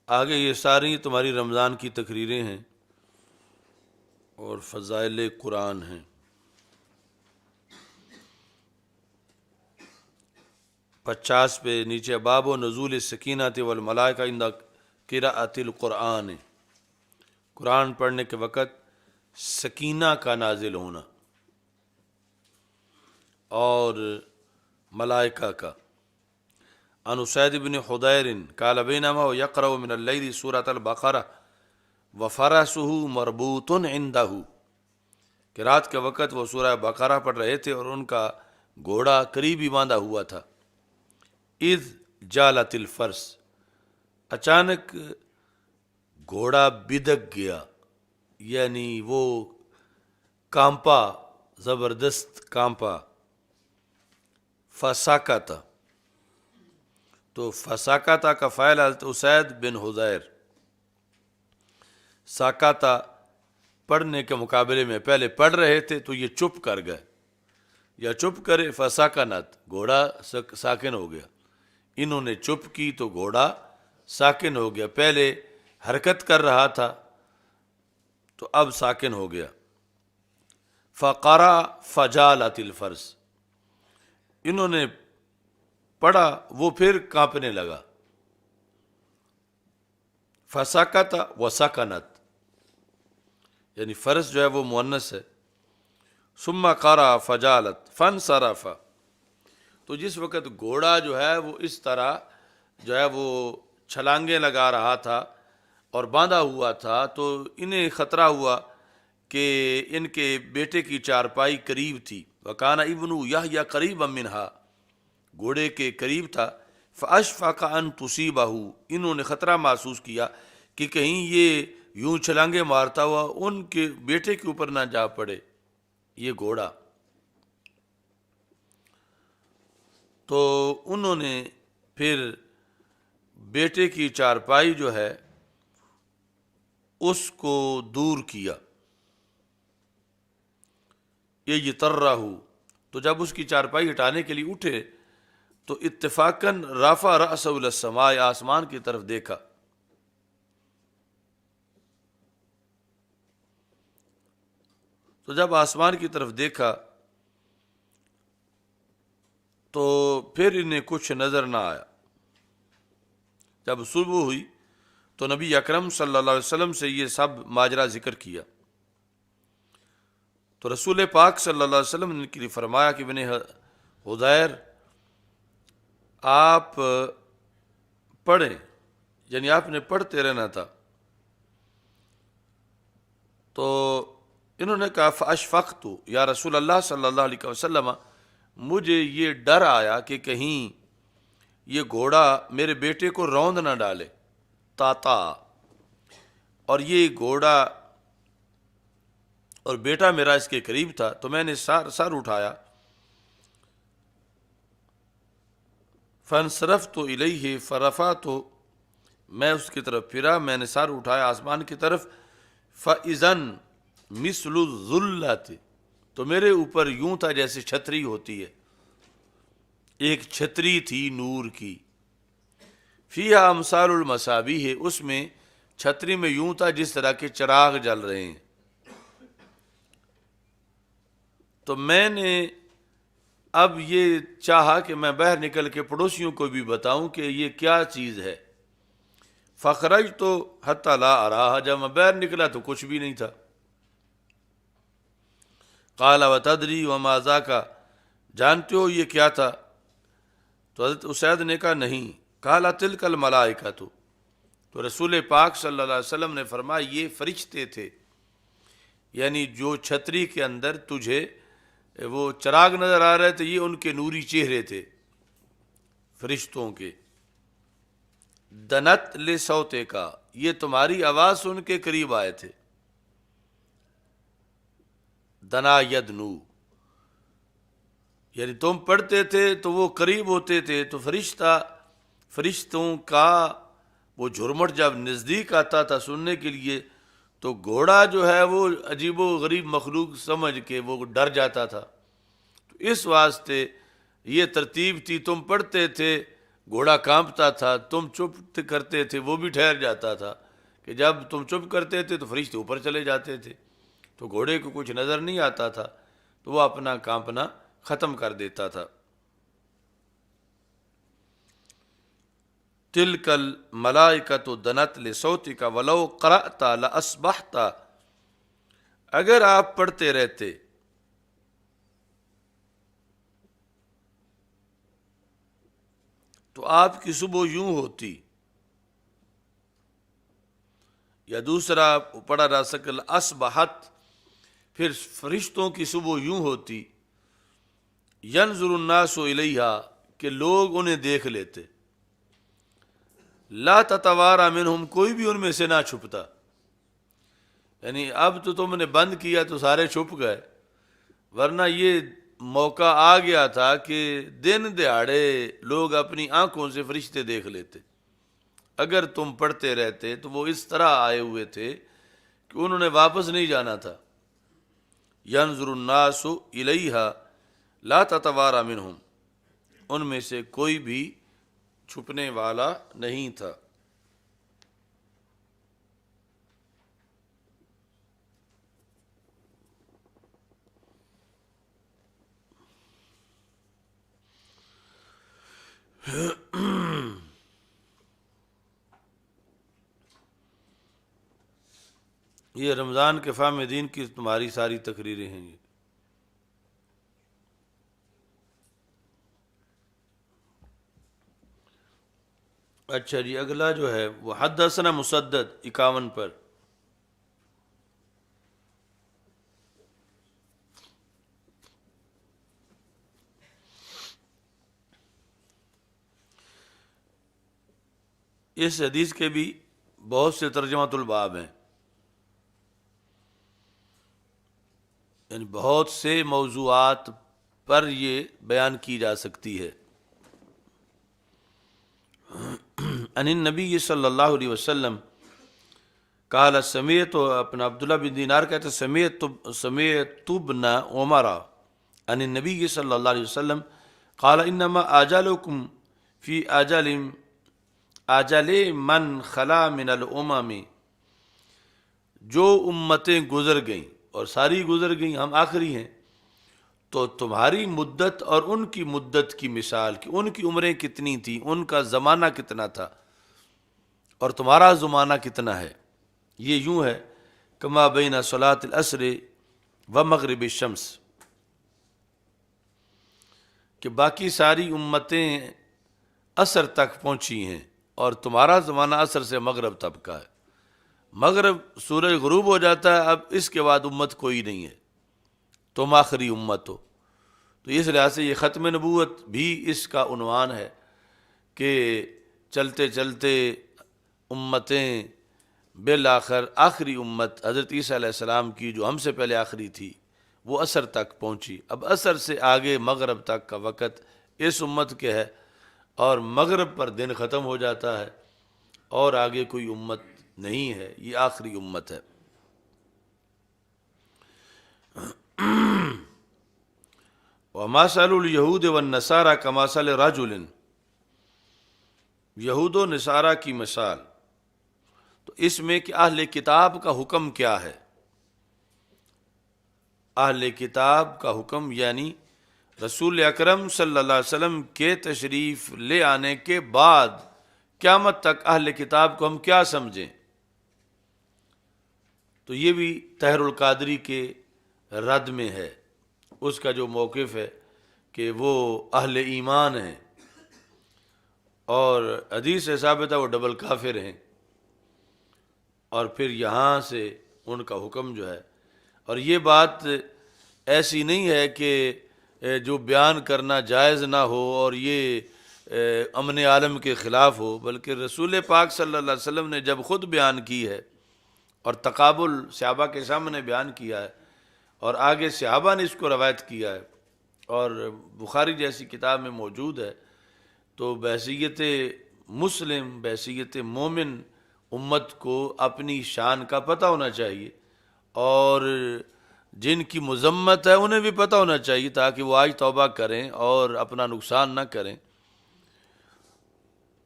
آگے یہ ساری تمہاری رمضان کی تقریریں ہیں اور فضائل قرآن ہیں. 50 پہ نیچے باب و نزول السکینۃ والملائکہ عند قراءت القرآن، قرآن پڑھنے کے وقت سکینہ کا نازل ہونا اور ملائکہ کا۔ عن اسید بن حضیر قال بینما یقرأ من اللیل سورۃ البقرہ وفرسہ مربوط عندہ، کہ رات کے وقت وہ سورہ بقرہ پڑھ رہے تھے اور ان کا گھوڑا قریب ہی باندھا ہوا تھا۔ اذ جالت الفرس، اچانک گھوڑا بدک گیا، یعنی وہ کانپا، زبردست کانپا۔ فسکت، تو فسکت کا فاعل حضرت اسید بن حضیر، ساکاتا پڑھنے کے مقابلے میں پہلے پڑھ رہے تھے تو یہ چپ کر گئے، یا چپ کرے فسکنت، گھوڑا ساکن ہو گیا، انہوں نے چپ کی تو گھوڑا ساکن ہو گیا، پہلے حرکت کر رہا تھا تو اب ساکن ہو گیا۔ فقرأ فجالت الفرس، انہوں نے پڑھا وہ پھر کانپنے لگا۔ فسکت وسکنت، یعنی فرس جو ہے وہ مؤنث ہے۔ ثم قرأ فجالت فانصرف، تو جس وقت گھوڑا جو ہے وہ اس طرح جو ہے وہ چھلانگیں لگا رہا تھا اور باندھا ہوا تھا، تو انہیں خطرہ ہوا کہ ان کے بیٹے کی چارپائی قریب تھی۔ وکان ابن یحییٰ قریبا منہا، گھوڑے کے قریب تھا۔ فاشفق ان تصیبہ، انہوں نے خطرہ محسوس کیا کہ کہیں یہ یوں چھلانگے مارتا ہوا ان کے بیٹے کے اوپر نہ جا پڑے یہ گھوڑا۔ تو انہوں نے پھر بیٹے کی چارپائی جو ہے اس کو دور کیا۔ یہ ترہ، تو جب اس کی چارپائی ہٹانے کے لیے اٹھے تو اتفاقاً رفع رأسہ الی السماء، آسمان کی طرف دیکھا۔ تو جب آسمان کی طرف دیکھا تو پھر انہیں کچھ نظر نہ آیا۔ جب صبح ہوئی تو نبی اکرم صلی اللہ علیہ وسلم سے یہ سب ماجرا ذکر کیا، تو رسول پاک صلی اللہ علیہ وسلم نے ان کے لیے فرمایا کہ ابن حضیر آپ پڑھیں، یعنی آپ نے پڑھتے رہنا تھا۔ تو انہوں نے کہا فاشفقت یا رسول اللہ صلی اللہ علیہ وسلم، مجھے یہ ڈر آیا کہ کہیں یہ گھوڑا میرے بیٹے کو روند نہ ڈالے، تاتا، اور یہ گھوڑا اور بیٹا میرا اس کے قریب تھا، تو میں نے سر اٹھایا۔ فانصرفت الیہ فرفعت، میں اس کی طرف پھرا، میں نے سر اٹھایا آسمان کی طرف۔ فاذن مثل الظلۃ، تو میرے اوپر یوں تھا جیسے چھتری ہوتی ہے، ایک چھتری تھی نور کی، فیہا امثال المصابیح، اس میں چھتری میں یوں تھا جس طرح کے چراغ جل رہے ہیں۔ تو میں نے اب یہ چاہا کہ میں باہر نکل کے پڑوسیوں کو بھی بتاؤں کہ یہ کیا چیز ہے۔ فخرجت حتی لا اراہا، جب میں باہر نکلا تو کچھ بھی نہیں تھا۔ قال وتدری وما ذاک، جانتے ہو یہ کیا تھا؟ تو حضرت اسید نے کہا نہیں۔ قال تلک الملائکہ، تو رسول پاک صلی اللہ علیہ وسلم نے فرمایا یہ فرشتے تھے، یعنی جو چھتری کے اندر تجھے وہ چراغ نظر آ رہے تھے یہ ان کے نوری چہرے تھے فرشتوں کے۔ دنت لصوتے کا، یہ تمہاری آواز سن کے قریب آئے تھے۔ دنا یدنو، یعنی تم پڑھتے تھے تو وہ قریب ہوتے تھے، تو فرشتوں کا وہ جھرمٹ جب نزدیک آتا تھا سننے کے لیے تو گھوڑا جو ہے وہ عجیب و غریب مخلوق سمجھ کے وہ ڈر جاتا تھا۔ تو اس واسطے یہ ترتیب تھی، تم پڑھتے تھے گھوڑا کانپتا تھا، تم چپ کرتے تھے وہ بھی ٹھہر جاتا تھا، کہ جب تم چپ کرتے تھے تو فرشتے اوپر چلے جاتے تھے، تو گھوڑے کو کچھ نظر نہیں آتا تھا تو وہ اپنا کانپنا ختم کر دیتا تھا۔ تلک الملائکۃ دنت لصوتک ولو قرأت لأصبحت، اگر آپ پڑھتے رہتے تو آپ کی صبح یوں ہوتی، یا دوسرا پڑھا جا سکتا اصبحت، پھر فرشتوں کی صبح یوں ہوتی، ینظر الناس الیہا، کہ لوگ انہیں دیکھ لیتے، لا تتوارا منہم، کوئی بھی ان میں سے نہ چھپتا، یعنی اب تو تم نے بند کیا تو سارے چھپ گئے، ورنہ یہ موقع آ گیا تھا کہ دن دہاڑے لوگ اپنی آنکھوں سے فرشتے دیکھ لیتے۔ اگر تم پڑھتے رہتے تو وہ اس طرح آئے ہوئے تھے کہ انہوں نے واپس نہیں جانا تھا۔ ینظر الناس الیہا لا تتوارا منہم، ان میں سے کوئی بھی چھپنے والا نہیں تھا۔ یہ رمضان کے فہم دین کی تمہاری ساری تقریریں ہیں یہ۔ اچھا جی، اگلا جو ہے وہ حدثنا مسدد 51 پر، اس حدیث کے بھی بہت سے ترجمۃ الباب ہیں، یعنی بہت سے موضوعات پر یہ بیان کی جا سکتی ہے۔ ان النبی صلی اللہ علیہ وسلم قال، سمیعت، اپنا عبداللہ بن دینار کہتے سمیعت ابن عمر ان النبی صلی اللہ علیہ وسلم قال انما آجالکم فی آجال من خلا من الامم، جو امتیں گزر گئیں اور ساری گزر گئیں، ہم آخری ہیں، تو تمہاری مدت اور ان کی مدت کی مثال، کہ ان کی عمریں کتنی تھیں، ان کا زمانہ کتنا تھا اور تمہارا زمانہ کتنا ہے، یہ یوں ہے کما بین صلاۃ العصر و مغرب الشمس، کہ باقی ساری امتیں عصر تک پہنچی ہیں اور تمہارا زمانہ عصر سے مغرب تک کا ہے، مغرب سورج غروب ہو جاتا ہے، اب اس کے بعد امت کوئی نہیں ہے، تم آخری امت ہو۔ تو اس لحاظ سے یہ ختم نبوت بھی اس کا عنوان ہے کہ چلتے چلتے امتیں بالآخر آخری امت حضرت عیسیٰ علیہ السلام کی جو ہم سے پہلے آخری تھی وہ عصر تک پہنچی، اب عصر سے آگے مغرب تک کا وقت اس امت کے ہے، اور مغرب پر دن ختم ہو جاتا ہے اور آگے کوئی امت نہیں ہے، یہ آخری امت ہے۔ وَمَثَلُ الْيَهُودِ وَالنَّصَارَىٰ كَمَثَلِ رَجُلٍ، یہود و نصارہ کی مثال، تو اس میں کہ اہل کتاب کا حکم کیا ہے۔ اہل کتاب کا حکم یعنی رسول اکرم صلی اللہ علیہ وسلم کے تشریف لے آنے کے بعد قیامت تک اہل کتاب کو ہم کیا سمجھیں، تو یہ بھی طاہر القادری کے رد میں ہے، اس کا جو موقف ہے کہ وہ اہل ایمان ہیں، اور حدیث سے ثابت ہے وہ ڈبل کافر ہیں، اور پھر یہاں سے ان کا حکم جو ہے، اور یہ بات ایسی نہیں ہے کہ جو بیان کرنا جائز نہ ہو اور یہ امن عالم کے خلاف ہو، بلکہ رسول پاک صلی اللہ علیہ وسلم نے جب خود بیان کی ہے اور تقابل صحابہ کے سامنے بیان کیا ہے، اور آگے صحابہ نے اس کو روایت کیا ہے، اور بخاری جیسی کتاب میں موجود ہے، تو بحیثیت مسلم، بحیثیت مومن امت کو اپنی شان کا پتہ ہونا چاہیے، اور جن کی مذمت ہے انہیں بھی پتہ ہونا چاہیے تاکہ وہ آج توبہ کریں اور اپنا نقصان نہ کریں،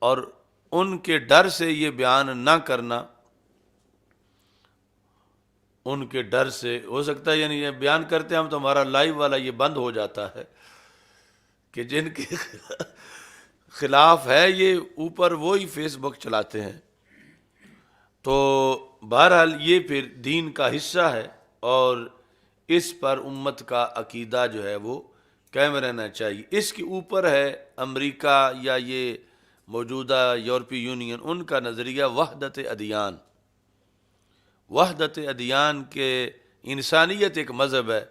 اور ان کے ڈر سے یہ بیان نہ کرنا، ان کے ڈر سے ہو سکتا ہے، یعنی یہ بیان کرتے ہم تو ہمارا لائیو والا یہ بند ہو جاتا ہے کہ جن کے خلاف ہے، یہ اوپر وہی فیس بک چلاتے ہیں. تو بہرحال یہ پھر دین کا حصہ ہے، اور اس پر امت کا عقیدہ جو ہے وہ قائم رہنا چاہیے. اس کے اوپر ہے امریکہ یا یہ موجودہ یورپی یونین، ان کا نظریہ وحدت ادیان. وحدت ادیان کے انسانیت ایک مذہب ہے،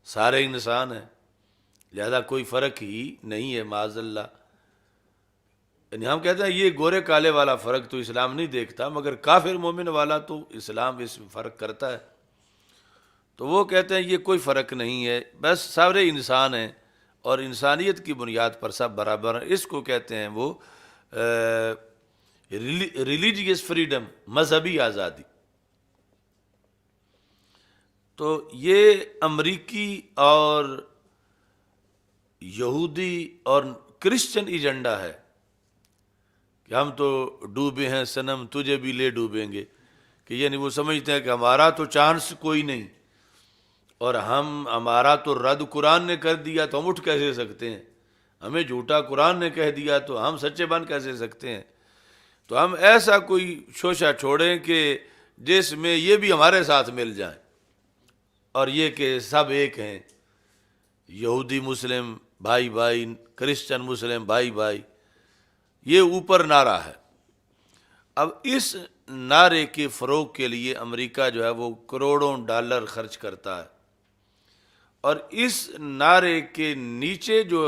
سارے انسان ہیں، لہذا کوئی فرق ہی نہیں ہے معاذ اللہ. یعنی ہم کہتے ہیں یہ گورے کالے والا فرق تو اسلام نہیں دیکھتا، مگر کافر مومن والا تو اسلام اس میں فرق کرتا ہے. تو وہ کہتے ہیں یہ کوئی فرق نہیں ہے، بس سارے انسان ہیں اور انسانیت کی بنیاد پر سب برابر ہیں. اس کو کہتے ہیں وہ ریلیجیس فریڈم، مذہبی آزادی. تو یہ امریکی اور یہودی اور کرسچن ایجنڈا ہے کہ ہم تو ڈوبے ہیں صنم تجھے بھی لے ڈوبیں گے. کہ یعنی وہ سمجھتے ہیں کہ ہمارا تو چانس کوئی نہیں، اور ہمارا تو رد قرآن نے کر دیا تو ہم اٹھ کیسے سکتے ہیں، ہمیں جھوٹا قرآن نے کہہ دیا تو ہم سچے بن کیسے سکتے ہیں. تو ہم ایسا کوئی شوشہ چھوڑیں کہ جس میں یہ بھی ہمارے ساتھ مل جائیں، اور یہ کہ سب ایک ہیں، یہودی مسلم بھائی بھائی، کرسچن مسلم بھائی بھائی. یہ اوپر نعرہ ہے. اب اس نعرے کے فروغ کے لیے امریکہ جو ہے وہ کروڑوں ڈالر خرچ کرتا ہے، اور اس نعرے کے نیچے جو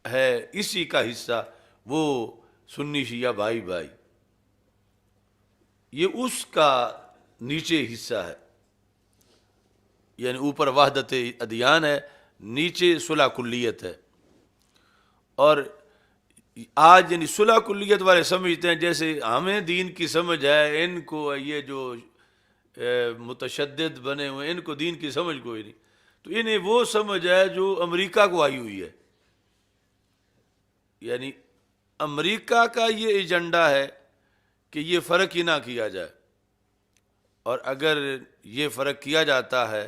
ہے اسی کا حصہ وہ سنی شیعہ بھائی بھائی، یہ اس کا نیچے حصہ ہے. یعنی اوپر وحدت ادیان ہے، نیچے صلح کلیت ہے. اور آج یعنی صلح کلیت والے سمجھتے ہیں جیسے ہمیں دین کی سمجھ ہے، ان کو یہ جو متشدد بنے ہوئے ان کو دین کی سمجھ کوئی نہیں. تو انہیں وہ سمجھ ہے جو امریکہ کو آئی ہوئی ہے. یعنی امریکہ کا یہ ایجنڈا ہے کہ یہ فرق ہی نہ کیا جائے، اور اگر یہ فرق کیا جاتا ہے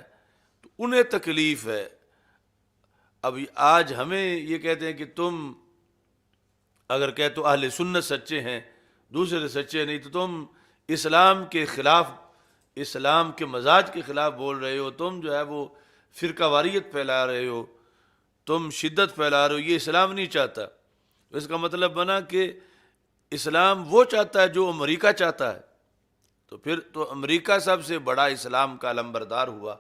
تو انہیں تکلیف ہے. اب آج ہمیں یہ کہتے ہیں کہ تم اگر کہے تو اہل سنت سچے ہیں، دوسرے سچے نہیں، تو تم اسلام کے خلاف، اسلام کے مزاج کے خلاف بول رہے ہو، تم جو ہے وہ فرقہ واریت پھیلا رہے ہو، تم شدت پھیلا رہے ہو. یہ اسلام نہیں چاہتا. اس کا مطلب بنا کہ اسلام وہ چاہتا ہے جو امریکہ چاہتا ہے. تو پھر تو امریکہ سب سے بڑا اسلام کا علمبردار ہوا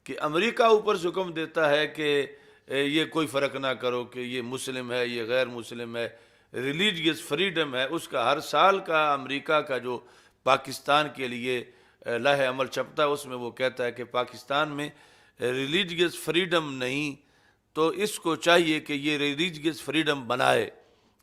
کہ امریکہ اوپر سے حکم دیتا ہے کہ یہ کوئی فرق نہ کرو کہ یہ مسلم ہے یہ غیر مسلم ہے. ریلیجیس فریڈم ہے اس کا، ہر سال کا امریکہ کا جو پاکستان کے لیے لائحہ عمل چھپتا ہے اس میں وہ کہتا ہے کہ پاکستان میں ریلیجیس فریڈم نہیں، تو اس کو چاہیے کہ یہ ریلیجیس فریڈم بنائے.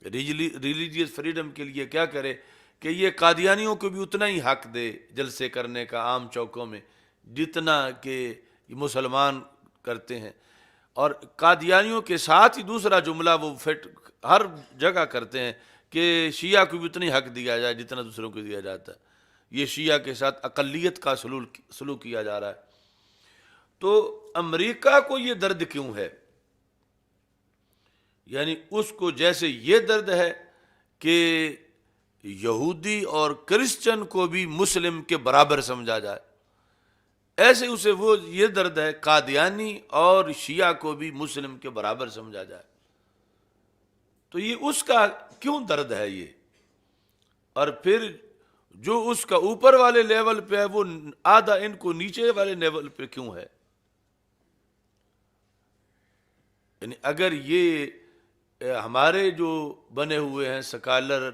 ریلیجیس فریڈم کے لیے کیا کرے کہ یہ قادیانیوں کو بھی اتنا ہی حق دے جلسے کرنے کا عام چوکوں میں جتنا کہ مسلمان کرتے ہیں. اور قادیانیوں کے ساتھ ہی دوسرا جملہ وہ ہر جگہ کرتے ہیں کہ شیعہ کو بھی اتنی حق دیا جائے جتنا دوسروں کو دیا جاتا ہے. یہ شیعہ کے ساتھ اقلیت کا سلوک کیا جا رہا ہے. تو امریکہ کو یہ درد کیوں ہے؟ یعنی اس کو جیسے یہ درد ہے کہ یہودی اور کرسچن کو بھی مسلم کے برابر سمجھا جائے، ایسے اسے وہ یہ درد ہے قادیانی اور شیعہ کو بھی مسلم کے برابر سمجھا جائے. تو یہ اس کا کیوں درد ہے یہ؟ اور پھر جو اس کا اوپر والے لیول پہ ہے وہ آدھا ان کو نیچے والے لیول پہ کیوں ہے؟ یعنی اگر یہ ہمارے جو بنے ہوئے ہیں سکالر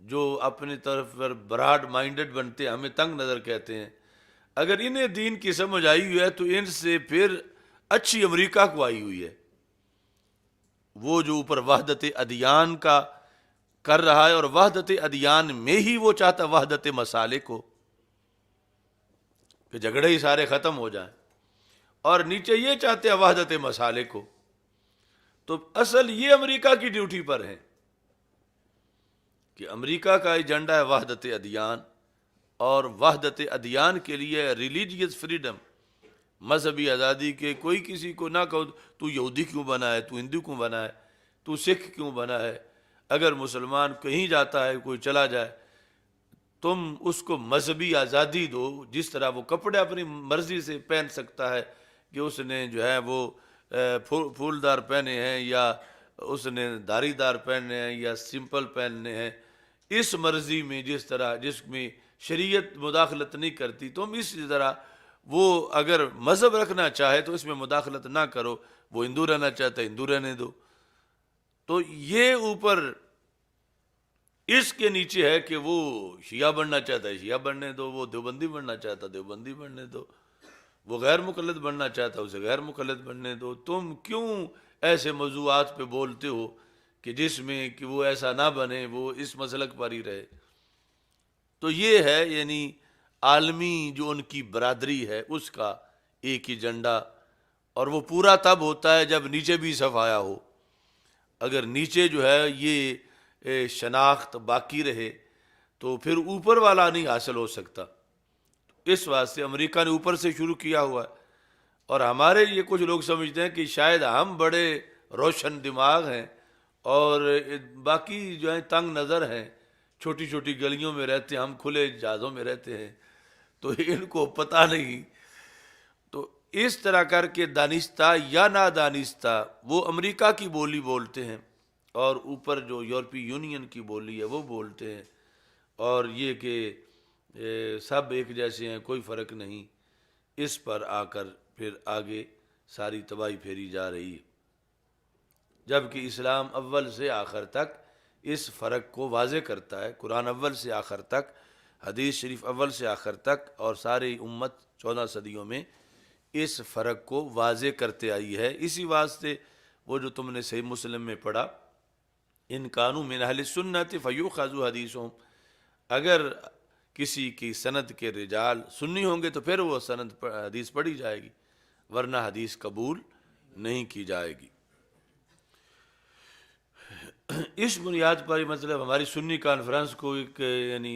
جو اپنی طرف پر براڈ مائنڈڈ بنتے ہیں، ہمیں تنگ نظر کہتے ہیں، اگر انہیں دین کی سمجھ آئی ہوئی ہے تو ان سے پھر اچھی امریکہ کو آئی ہوئی ہے. وہ جو اوپر وحدت ادیان کا کر رہا ہے، اور وحدت ادیان میں ہی وہ چاہتا وحدت مسالک کو کہ جھگڑے ہی سارے ختم ہو جائیں، اور نیچے یہ چاہتے ہیں وحدت مسالک کو. تو اصل یہ امریکہ کی ڈیوٹی پر ہے کہ امریکہ کا ایجنڈا ہے وحدت ادیان، اور وحدت ادیان کے لیے ریلیجیس فریڈم، مذہبی آزادی کے کوئی کسی کو نہ کہو تو یہودی کیوں بنا ہے، تو ہندو کیوں بنا ہے، تو سکھ کیوں بنا ہے، اگر مسلمان کہیں جاتا ہے، کوئی چلا جائے، تم اس کو مذہبی آزادی دو، جس طرح وہ کپڑے اپنی مرضی سے پہن سکتا ہے کہ اس نے جو ہے وہ پھولدار پہنے ہیں یا اس نے دھاری دار پہننے ہیں یا سمپل پہننے ہیں، اس مرضی میں جس طرح جس میں شریعت مداخلت نہیں کرتی، تم اسی طرح وہ اگر مذہب رکھنا چاہے تو اس میں مداخلت نہ کرو، وہ ہندو رہنا چاہتا ہے ہندو رہنے دو۔ تو یہ اوپر اس کے نیچے ہے کہ وہ شیعہ بننا چاہتا ہے شیعہ بننے دو، وہ دیوبندی بننا چاہتا ہے دیوبندی بننے دو، وہ غیر مقلد بننا چاہتا ہے اسے غیر مقلد بننے دو۔ تم کیوں ایسے موضوعات پہ بولتے ہو کہ جس میں کہ وہ ایسا نہ بنے، وہ اس مسلک پر ہی رہے؟ تو یہ ہے یعنی عالمی جو ان کی برادری ہے اس کا ایک ہی جھنڈا، اور وہ پورا تب ہوتا ہے جب نیچے بھی صفایا ہو۔ اگر نیچے جو ہے یہ شناخت باقی رہے تو پھر اوپر والا نہیں حاصل ہو سکتا۔ اس واسطے امریکہ نے اوپر سے شروع کیا ہوا ہے، اور ہمارے یہ کچھ لوگ سمجھتے ہیں کہ شاید ہم بڑے روشن دماغ ہیں اور باقی جو ہیں تنگ نظر ہیں، چھوٹی چھوٹی گلیوں میں رہتے ہیں، ہم کھلے جہازوں میں رہتے ہیں، تو ان کو پتہ نہیں۔ تو اس طرح کر کے دانستہ یا نادانستہ وہ امریکہ کی بولی بولتے ہیں، اور اوپر جو یورپی یونین کی بولی ہے وہ بولتے ہیں، اور یہ کہ سب ایک جیسے ہیں، کوئی فرق نہیں۔ اس پر آ کر پھر آگے ساری تباہی پھیری جا رہی ہے، جبکہ اسلام اول سے آخر تک اس فرق کو واضح کرتا ہے۔ قرآن اول سے آخر تک، حدیث شریف اول سے آخر تک، اور ساری امت 14 صدیوں میں اس فرق کو واضح کرتے آئی ہے۔ اسی واسطے وہ جو تم نے صحیح مسلم میں پڑھا، ان کانوا من اہل السنت فیؤخذ حدیثہم، اگر کسی کی سند کے رجال سنی ہوں گے تو پھر وہ سند حدیث پڑھی جائے گی، ورنہ حدیث قبول نہیں کی جائے گی۔ اس بنیاد پر مطلب ہماری سنی کانفرنس کو ایک یعنی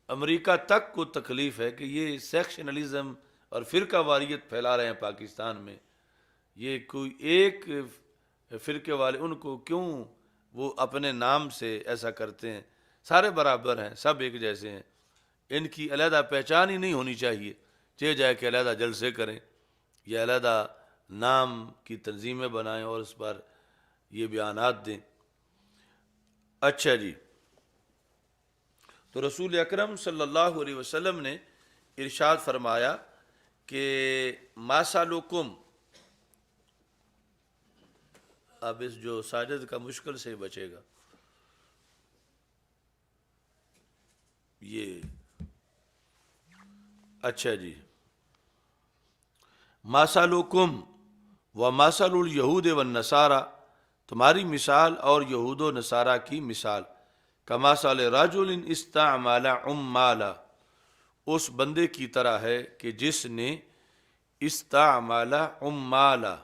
امریکہ تک کو تکلیف ہے کہ یہ سیکشنلزم اور فرقہ واریت پھیلا رہے ہیں پاکستان میں۔ یہ کوئی ایک فرقے والے ان کو کیوں وہ اپنے نام سے ایسا کرتے ہیں؟ سارے برابر ہیں، سب ایک جیسے ہیں، ان کی علیحدہ پہچان ہی نہیں ہونی چاہیے، چاہے جائے کہ علیحدہ جلسے کریں یا علیحدہ نام کی تنظیمیں بنائیں اور اس پر یہ بیانات دیں۔ اچھا جی، تو رسول اکرم صلی اللہ علیہ وسلم نے ارشاد فرمایا کہ ما سالکم، اب اس جو ساجد کا مشکل سے بچے گا، یہ اچھا جی، ما سالکم و مثل الیہود والنصارى، تمہاری مثال اور یہود و نصارہ کی مثال، کمثل رجل استعمل عمالا، اس بندے کی طرح ہے کہ جس نے استعمل عمالا،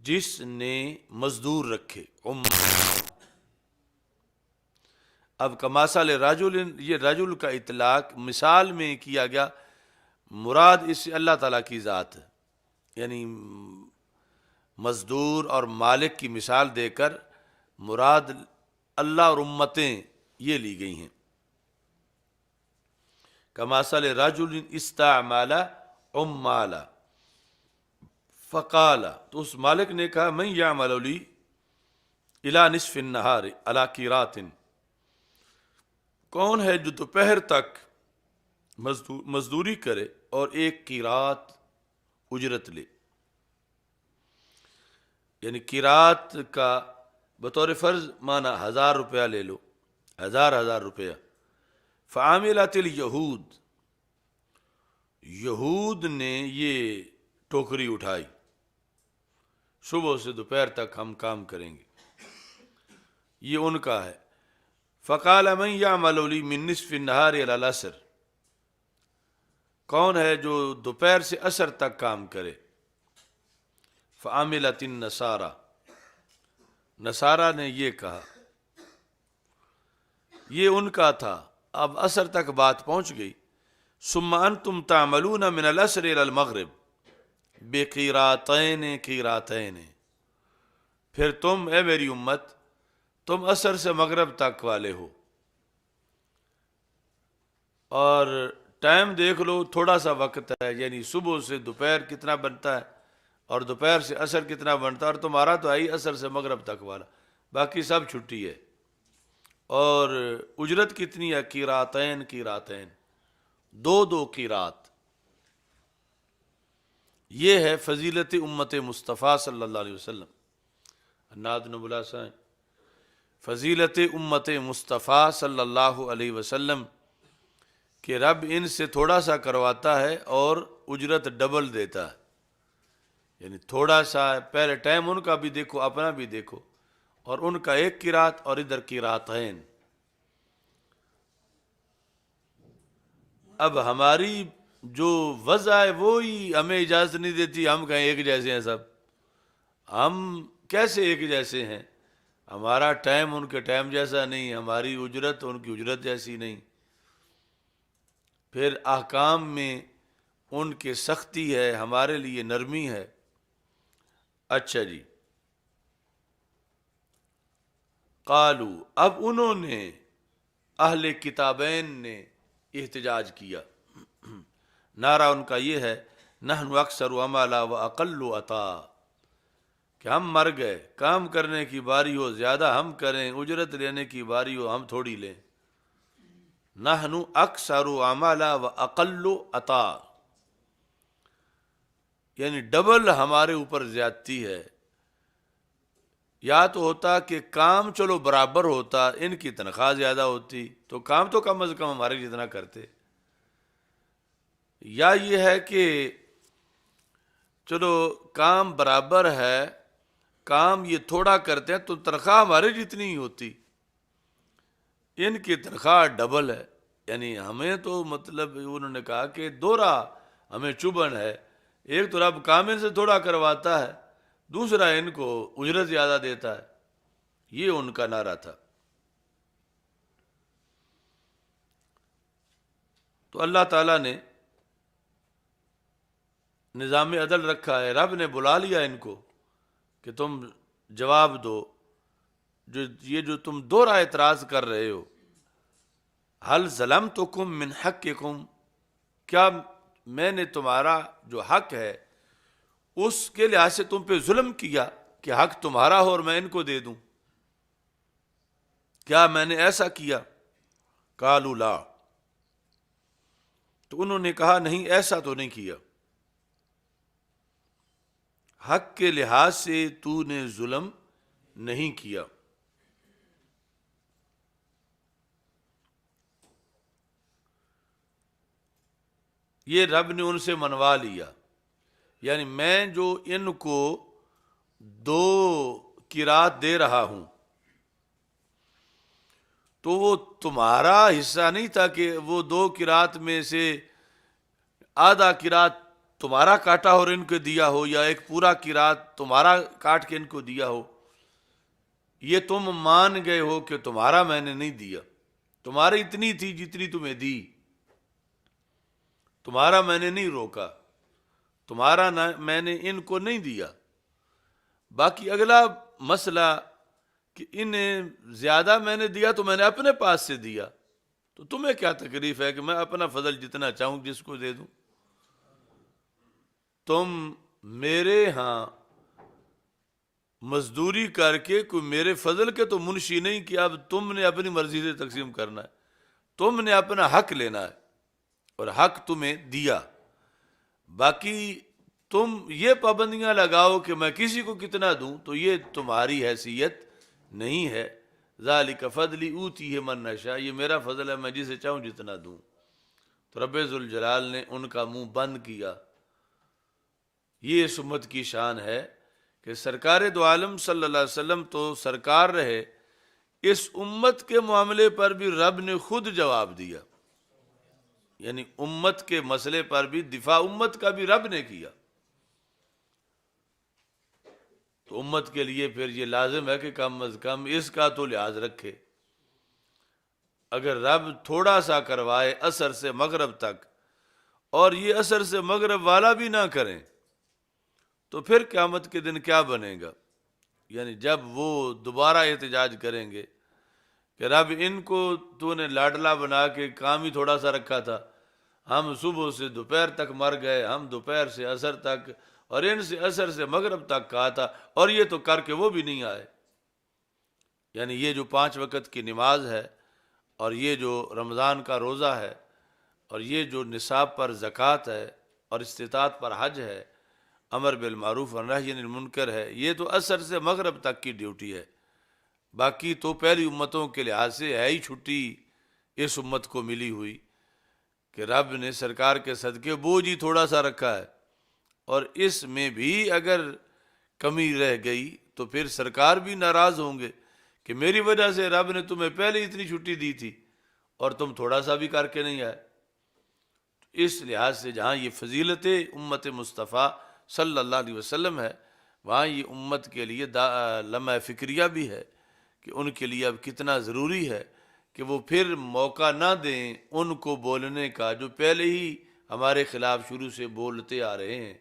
جس نے مزدور رکھے، اب کمثل رجل، یہ رجل کا اطلاق مثال میں کیا گیا، مراد اس سے اللہ تعالیٰ کی ذات ہے، یعنی مزدور اور مالک کی مثال دے کر مراد اللہ اور امتیں یہ لی گئی ہیں۔ کمثل رجل استعمل عمالا فقال، تو اس مالک نے کہا من یعمل لی الی نصف النہار علی قیرات، کون ہے جو دوپہر تک مزدوری کرے اور ایک قیرات اجرت لے، یعنی قیرات کا بطور فرض معنی 1000 روپیہ لے لو، 1000 روپیہ۔ فعاملت الیہود، یہود نے یہ ٹوکری اٹھائی، صبح سے دوپہر تک ہم کام کریں گے، یہ ان کا ہے۔ فقال من یعمل لی من نصف النہار الی العصر، کون ہے جو دوپہر سے عصر تک کام کرے؟ فعاملت النصارى، نصارہ نے یہ کہا، یہ ان کا تھا۔ اب عصر تک بات پہنچ گئی۔ ثم انتم تعملون من العصر الى المغرب بقیراتین قیراتین، پھر تم اے میری امت تم عصر سے مغرب تک والے ہو، اور ٹائم دیکھ لو، تھوڑا سا وقت ہے، یعنی صبح سے دوپہر کتنا بنتا ہے اور دوپہر سے عصر کتنا بنتا ہے، اور تمہارا تو آئی عصر سے مغرب تک والا، باقی سب چھٹی ہے۔ اور اجرت کتنی ہے؟ قیراتین قیراتین، دو دو قیرات۔ یہ ہے فضیلت امت مصطفیٰ صلی اللہ علیہ وسلم۔ اناد نبلا سائیں، فضیلت امت مصطفیٰ صلی اللہ علیہ وسلم کہ رب ان سے تھوڑا سا کرواتا ہے اور اجرت ڈبل دیتا ہے، یعنی تھوڑا سا پہلے ٹائم ان کا بھی دیکھو، اپنا بھی دیکھو، اور ان کا ایک قرات اور ادھر قراتین۔ اب ہماری جو وضع ہے وہی ہمیں اجازت نہیں دیتی ہم کہیں ایک جیسے ہیں سب۔ ہم کیسے ایک جیسے ہیں؟ ہمارا ٹائم ان کے ٹائم جیسا نہیں، ہماری اجرت ان کی اجرت جیسی نہیں، پھر احکام میں ان کے سختی ہے، ہمارے لیے نرمی ہے۔ اچھا جی، قالو، اب انہوں نے، اہل کتابین نے احتجاج کیا، نعرہ ان کا یہ ہے، نحن اکثر عملا و اقل عطا، کہ ہم مر گئے، کام کرنے کی باری ہو زیادہ ہم کریں، اجرت لینے کی باری ہو ہم تھوڑی لیں۔ نحن اکثر عملا و اقل عطا، یعنی ڈبل ہمارے اوپر زیادتی ہے۔ یا تو ہوتا کہ کام چلو برابر ہوتا، ان کی تنخواہ زیادہ ہوتی تو کام تو کم از کم ہمارے جتنا کرتے، یا یہ ہے کہ چلو کام برابر ہے، کام یہ تھوڑا کرتے ہیں تو تنخواہ ہمارے جتنی ہی ہوتی، ان کی تنخواہ ڈبل ہے۔ یعنی ہمیں تو مطلب انہوں نے کہا کہ دوہرا ہمیں چبھن ہے، ایک تو رب کام ان سے تھوڑا کرواتا ہے، دوسرا ان کو اجرت زیادہ دیتا ہے۔ یہ ان کا نعرہ تھا۔ تو اللہ تعالیٰ نے نظام عدل رکھا ہے، رب نے بلا لیا ان کو کہ تم جواب دو، یہ جو تم دوہرا اعتراض کر رہے ہو، حل ظلمتکم من حقکم، کیا میں نے تمہارا جو حق ہے اس کے لحاظ سے تم پہ ظلم کیا کہ حق تمہارا ہو اور میں ان کو دے دوں؟ کیا میں نے ایسا کیا؟ قالوا لا، تو انہوں نے کہا نہیں، ایسا تو نہیں کیا، حق کے لحاظ سے تو نے ظلم نہیں کیا۔ یہ رب نے ان سے منوا لیا، یعنی میں جو ان کو دو قرات دے رہا ہوں تو وہ تمہارا حصہ نہیں تھا کہ وہ دو قرات میں سے آدھا قرات تمہارا کاٹا اور ان کو دیا ہو، یا ایک پورا قرات تمہارا کاٹ کے ان کو دیا ہو۔ یہ تم مان گئے ہو کہ تمہارا میں نے نہیں دیا، تمہاری اتنی تھی جتنی تمہیں دی، تمہارا میں نے نہیں روکا، تمہارا میں نے ان کو نہیں دیا۔ باقی اگلا مسئلہ کہ انہیں زیادہ میں نے دیا تو میں نے اپنے پاس سے دیا، تو تمہیں کیا تکلیف ہے کہ میں اپنا فضل جتنا چاہوں جس کو دے دوں؟ تم میرے ہاں مزدوری کر کے کوئی میرے فضل کے تو منشی نہیں کہ اب تم نے اپنی مرضی سے تقسیم کرنا ہے، تم نے اپنا حق لینا ہے اور حق تمہیں دیا۔ باقی تم یہ پابندیاں لگاؤ کہ میں کسی کو کتنا دوں، تو یہ تمہاری حیثیت نہیں ہے۔ ذالک فضلی اوتیہ من نشاء، یہ میرا فضل ہے، میں جسے چاہوں جتنا دوں۔ تو رب ذوالجلال نے ان کا منہ بند کیا۔ یہ اس امت کی شان ہے کہ سرکار دو عالم صلی اللہ علیہ وسلم تو سرکار رہے، اس امت کے معاملے پر بھی رب نے خود جواب دیا، یعنی امت کے مسئلے پر بھی دفاع امت کا بھی رب نے کیا۔ تو امت کے لیے پھر یہ لازم ہے کہ کم از کم اس کا تو لحاظ رکھے۔ اگر رب تھوڑا سا کروائے عصر سے مغرب تک، اور یہ عصر سے مغرب والا بھی نہ کریں، تو پھر قیامت کے دن کیا بنے گا؟ یعنی جب وہ دوبارہ احتجاج کریں گے کہ رب ان کو تو نے لاڈلا بنا کے کام ہی تھوڑا سا رکھا تھا، ہم صبح سے دوپہر تک مر گئے، ہم دوپہر سے عصر تک، اور ان سے عصر سے مغرب تک کہا تھا، اور یہ تو کر کے وہ بھی نہیں آئے۔ یعنی یہ جو 5 وقت کی نماز ہے، اور یہ جو رمضان کا روزہ ہے، اور یہ جو نصاب پر زکوٰۃ ہے، اور استطاعت پر حج ہے، امر بالمعروف اور نہی عن المنکر ہے، یہ تو عصر سے مغرب تک کی ڈیوٹی ہے۔ باقی تو پہلی امتوں کے لحاظ سے ہے ہی چھٹی اس امت کو ملی ہوئی کہ رب نے سرکار کے صدقے بوجھ ہی تھوڑا سا رکھا ہے، اور اس میں بھی اگر کمی رہ گئی تو پھر سرکار بھی ناراض ہوں گے کہ میری وجہ سے رب نے تمہیں پہلے اتنی چھٹی دی تھی اور تم تھوڑا سا بھی کر کے نہیں آئے۔ اس لحاظ سے جہاں یہ فضیلت امت مصطفیٰ صلی اللہ علیہ وسلم ہے، وہاں یہ امت کے لیے لمحہ فکریہ بھی ہے کہ ان کے لیے اب کتنا ضروری ہے کہ وہ پھر موقع نہ دیں ان کو بولنے کا جو پہلے ہی ہمارے خلاف شروع سے بولتے آ رہے ہیں،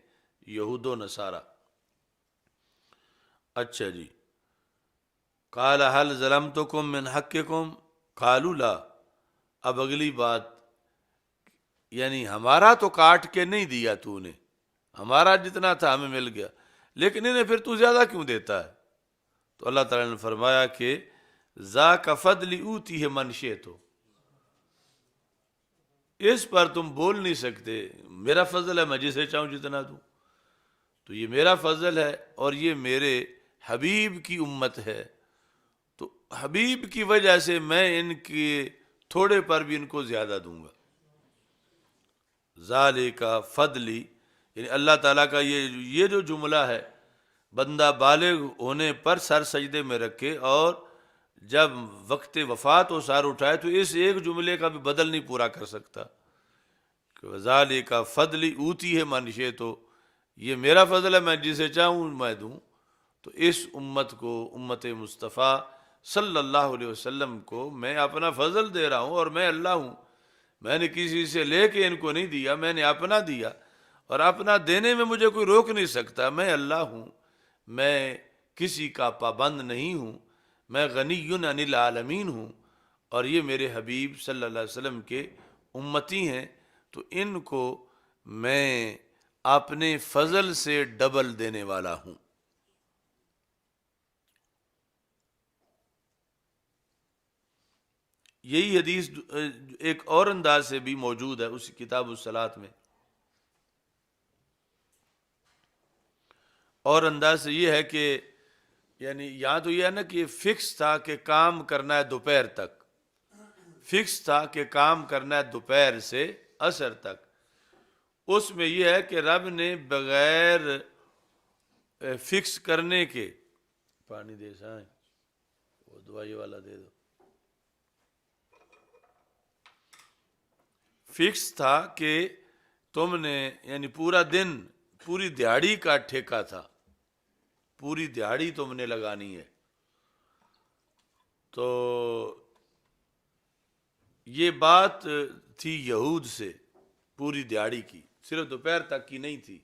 یہود و نصارہ۔ اچھا جی، قال هل ظلمتکم من حقکم قالوا لا۔ اب اگلی بات، یعنی ہمارا تو کاٹ کے نہیں دیا تو نے، ہمارا جتنا تھا ہمیں مل گیا، لیکن انہیں پھر تو زیادہ کیوں دیتا ہے؟ تو اللہ تعالیٰ نے فرمایا کہ ذاک فضلی اوتیہ من شئت، اس پر تم بول نہیں سکتے، میرا فضل ہے، میں جسے چاہوں جتنا دوں، تو یہ میرا فضل ہے، اور یہ میرے حبیب کی امت ہے، تو حبیب کی وجہ سے میں ان کے تھوڑے پر بھی ان کو زیادہ دوں گا۔ ذالک فضلی، یعنی اللہ تعالیٰ کا یہ جو جملہ ہے، بندہ بالغ ہونے پر سر سجدے میں رکھے، اور جب وقت وفات و سار اٹھائے تو اس ایک جملے کا بھی بدل نہیں پورا کر سکتا کہ ذالک فضلی اوتی ہے من شئت، تو یہ میرا فضل ہے، میں جسے چاہوں میں دوں۔ تو اس امت کو، امت مصطفیٰ صلی اللہ علیہ وسلم کو میں اپنا فضل دے رہا ہوں، اور میں اللہ ہوں، میں نے کسی سے لے کے ان کو نہیں دیا، میں نے اپنا دیا، اور اپنا دینے میں مجھے کوئی روک نہیں سکتا۔ میں اللہ ہوں، میں کسی کا پابند نہیں ہوں، میں غنی عن العالمین ہوں، اور یہ میرے حبیب صلی اللہ علیہ وسلم کے امتی ہیں، تو ان کو میں اپنے فضل سے ڈبل دینے والا ہوں۔ یہی حدیث ایک اور انداز سے بھی موجود ہے اسی کتاب الصلاۃ میں، اور انداز سے یہ ہے کہ یعنی یہاں تو یہ ہے نا کہ فکس تھا کہ کام کرنا ہے دوپہر تک، فکس تھا کہ کام کرنا ہے دوپہر سے عصر تک، اس میں یہ ہے کہ رب نے بغیر فکس کرنے کے، پانی دے سائیں وہ دوائی والا دے دو، فکس تھا کہ تم نے یعنی پورا دن، پوری دیہڑی کا ٹھیکہ تھا، پوری دیہڑی تم نے لگانی ہے، تو یہ بات تھی یہود سے پوری دیہڑی کی، صرف دوپہر تک کی نہیں تھی۔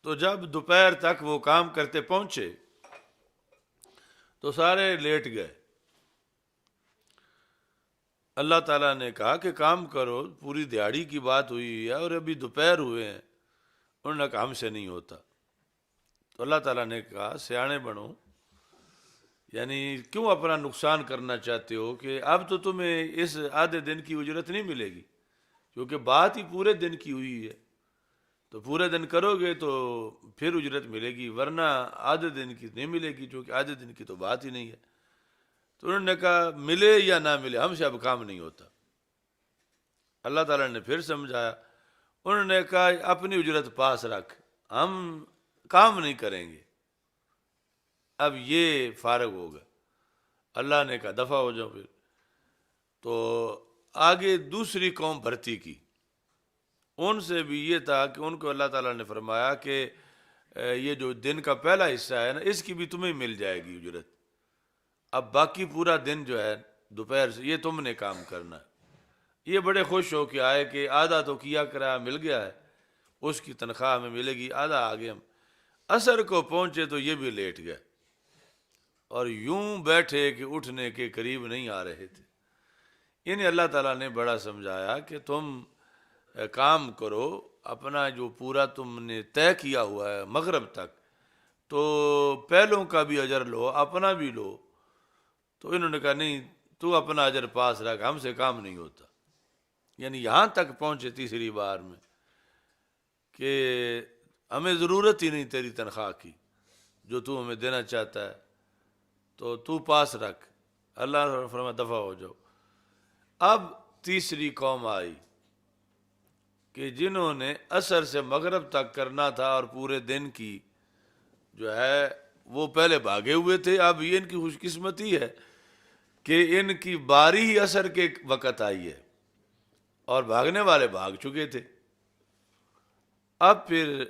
تو جب دوپہر تک وہ کام کرتے پہنچے تو سارے لیٹ گئے۔ اللہ تعالیٰ نے کہا کہ کام کرو، پوری دیہڑی کی بات ہوئی ہے اور ابھی دوپہر ہوئے ہیں، انہوں نے کہا ہم سے نہیں ہوتا۔ تو اللہ تعالیٰ نے کہا سیانے بنو، یعنی کیوں اپنا نقصان کرنا چاہتے ہو کہ اب تو تمہیں اس آدھے دن کی اجرت نہیں ملے گی، کیونکہ بات ہی پورے دن کی ہوئی ہے، تو پورے دن کرو گے تو پھر اجرت ملے گی، ورنہ آدھے دن کی نہیں ملے گی، کیونکہ آدھے دن کی تو بات ہی نہیں ہے۔ تو انہوں نے کہا ملے یا نہ ملے ہم سے اب کام نہیں ہوتا۔ اللہ تعالیٰ نے پھر سمجھایا، انہوں نے کہا اپنی اجرت پاس رکھ، ہم کام نہیں کریں گے۔ اب یہ فارغ ہو گئے، اللہ نے کہا دفع ہو جاؤ پھر۔ تو آگے دوسری قوم بھرتی کی، ان سے بھی یہ تھا کہ ان کو اللہ تعالیٰ نے فرمایا کہ یہ جو دن کا پہلا حصہ ہے نا، اس کی بھی تمہیں مل جائے گی اجرت، اب باقی پورا دن جو ہے دوپہر سے یہ تم نے کام کرنا ہے۔ یہ بڑے خوش ہو کے آئے کہ آدھا تو کیا کرایہ مل گیا ہے، اس کی تنخواہ ہمیں ملے گی، آدھا آگے ہم۔ عصر کو پہنچے تو یہ بھی لیٹ گئے اور یوں بیٹھے کہ اٹھنے کے قریب نہیں آ رہے تھے۔ انہیں اللہ تعالیٰ نے بڑا سمجھایا کہ تم کام کرو، اپنا جو پورا تم نے طے کیا ہوا ہے مغرب تک، تو پہلوں کا بھی اجر لو، اپنا بھی لو۔ تو انہوں نے کہا نہیں، تو اپنا اجر پاس رکھ، ہم سے کام نہیں ہوتا۔ یعنی یہاں تک پہنچے تیسری بار میں کہ ہمیں ضرورت ہی نہیں تیری تنخواہ کی، جو تو ہمیں دینا چاہتا ہے تو تو پاس رکھ۔ اللہ نے فرمایا دفع ہو جاؤ۔ اب تیسری قوم آئی کہ جنہوں نے عصر سے مغرب تک کرنا تھا اور پورے دن کی جو ہے وہ پہلے بھاگے ہوئے تھے۔ اب یہ ان کی خوش قسمتی ہے کہ ان کی باری ہی عصر کے وقت آئی ہے اور بھاگنے والے بھاگ چکے تھے۔ اب پھر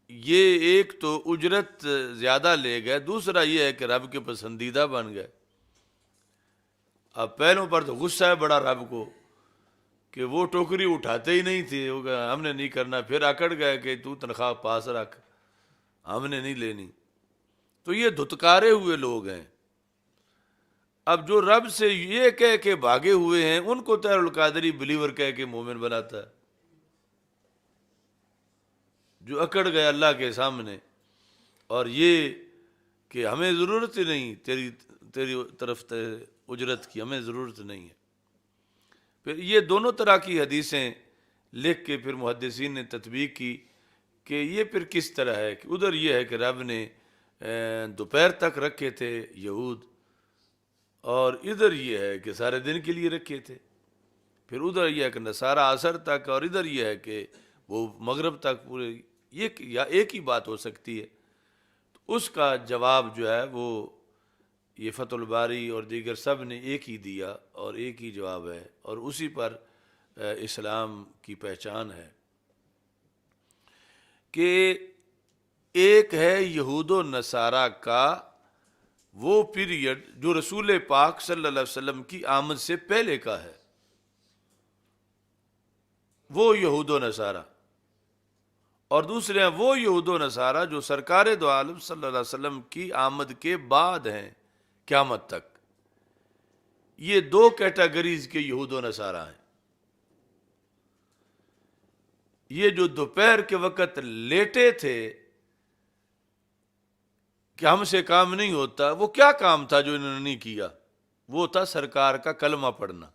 یہ ایک تو اجرت زیادہ لے گئے، دوسرا یہ ہے کہ رب کے پسندیدہ بن گئے۔ اب پہلوں پر تو غصہ ہے بڑا رب کو کہ وہ ٹوکری اٹھاتے ہی نہیں تھے، وہ کہا ہم نے نہیں کرنا، پھر اکڑ گئے کہ تو تنخواہ پاس رکھ، ہم نے نہیں لینی۔ تو یہ دھتکارے ہوئے لوگ ہیں۔ اب جو رب سے یہ کہہ کے بھاگے ہوئے ہیں ان کو طاہر القادری بلیور کہہ کے مومن بناتا ہے۔ جو اکڑ گئے اللہ کے سامنے اور یہ کہ ہمیں ضرورت ہی نہیں تیری طرف اجرت کی، ہمیں ضرورت نہیں ہے۔ پھر یہ دونوں طرح کی حدیثیں لکھ کے پھر محدثین نے تطبیق کی کہ یہ پھر کس طرح ہے کہ ادھر یہ ہے کہ رب نے دوپہر تک رکھے تھے یہود، اور ادھر یہ ہے کہ سارے دن کے لیے رکھے تھے۔ پھر ادھر یہ ہے کہ نصارہ عصر تک، اور ادھر یہ ہے کہ وہ مغرب تک پورے، یہ یا ایک ہی بات ہو سکتی ہے۔ تو اس کا جواب جو ہے وہ یہ فتح الباری اور دیگر سب نے ایک ہی دیا اور ایک ہی جواب ہے، اور اسی پر اسلام کی پہچان ہے کہ ایک ہے یہود و نصارہ کا وہ پیریڈ جو رسول پاک صلی اللہ علیہ وسلم کی آمد سے پہلے کا ہے، وہ یہود و نصارہ، اور دوسرے ہیں وہ یہود و نصارہ جو سرکار دو عالم صلی اللہ علیہ وسلم کی آمد کے بعد ہیں قیامت تک۔ یہ دو کیٹیگریز کے یہود و نصارہ ہیں۔ یہ جو دوپہر کے وقت لیٹے تھے کہ ہم سے کام نہیں ہوتا، وہ کیا کام تھا جو انہوں نے نہیں کیا؟ وہ تھا سرکار کا کلمہ پڑھنا۔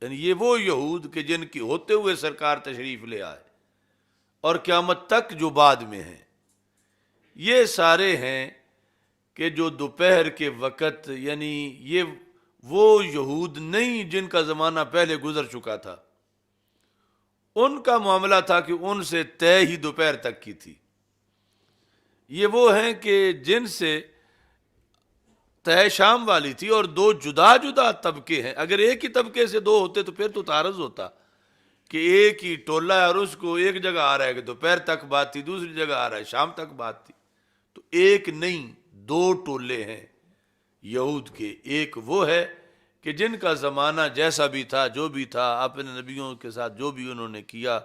یعنی یہ وہ یہود کہ جن کی ہوتے ہوئے سرکار تشریف لے آئے اور قیامت تک جو بعد میں ہیں، یہ سارے ہیں کہ جو دوپہر کے وقت، یعنی یہ وہ یہود نہیں جن کا زمانہ پہلے گزر چکا تھا، ان کا معاملہ تھا کہ ان سے طے ہی دوپہر تک کی تھی۔ یہ وہ ہیں کہ جن سے طے شام والی تھی، اور دو جدا جدا طبقے ہیں۔ اگر ایک ہی طبقے سے دو ہوتے تو پھر تو تعارض ہوتا کہ ایک ہی ٹولہ ہے اور اس کو ایک جگہ آ رہا ہے کہ دوپہر تک بات تھی، دوسری جگہ آ رہا ہے شام تک بات تھی۔ تو ایک نہیں، دو ٹولے ہیں یہود کے۔ ایک وہ ہے کہ جن کا زمانہ جیسا بھی تھا، جو بھی تھا، اپنے نبیوں کے ساتھ جو بھی انہوں نے کیا،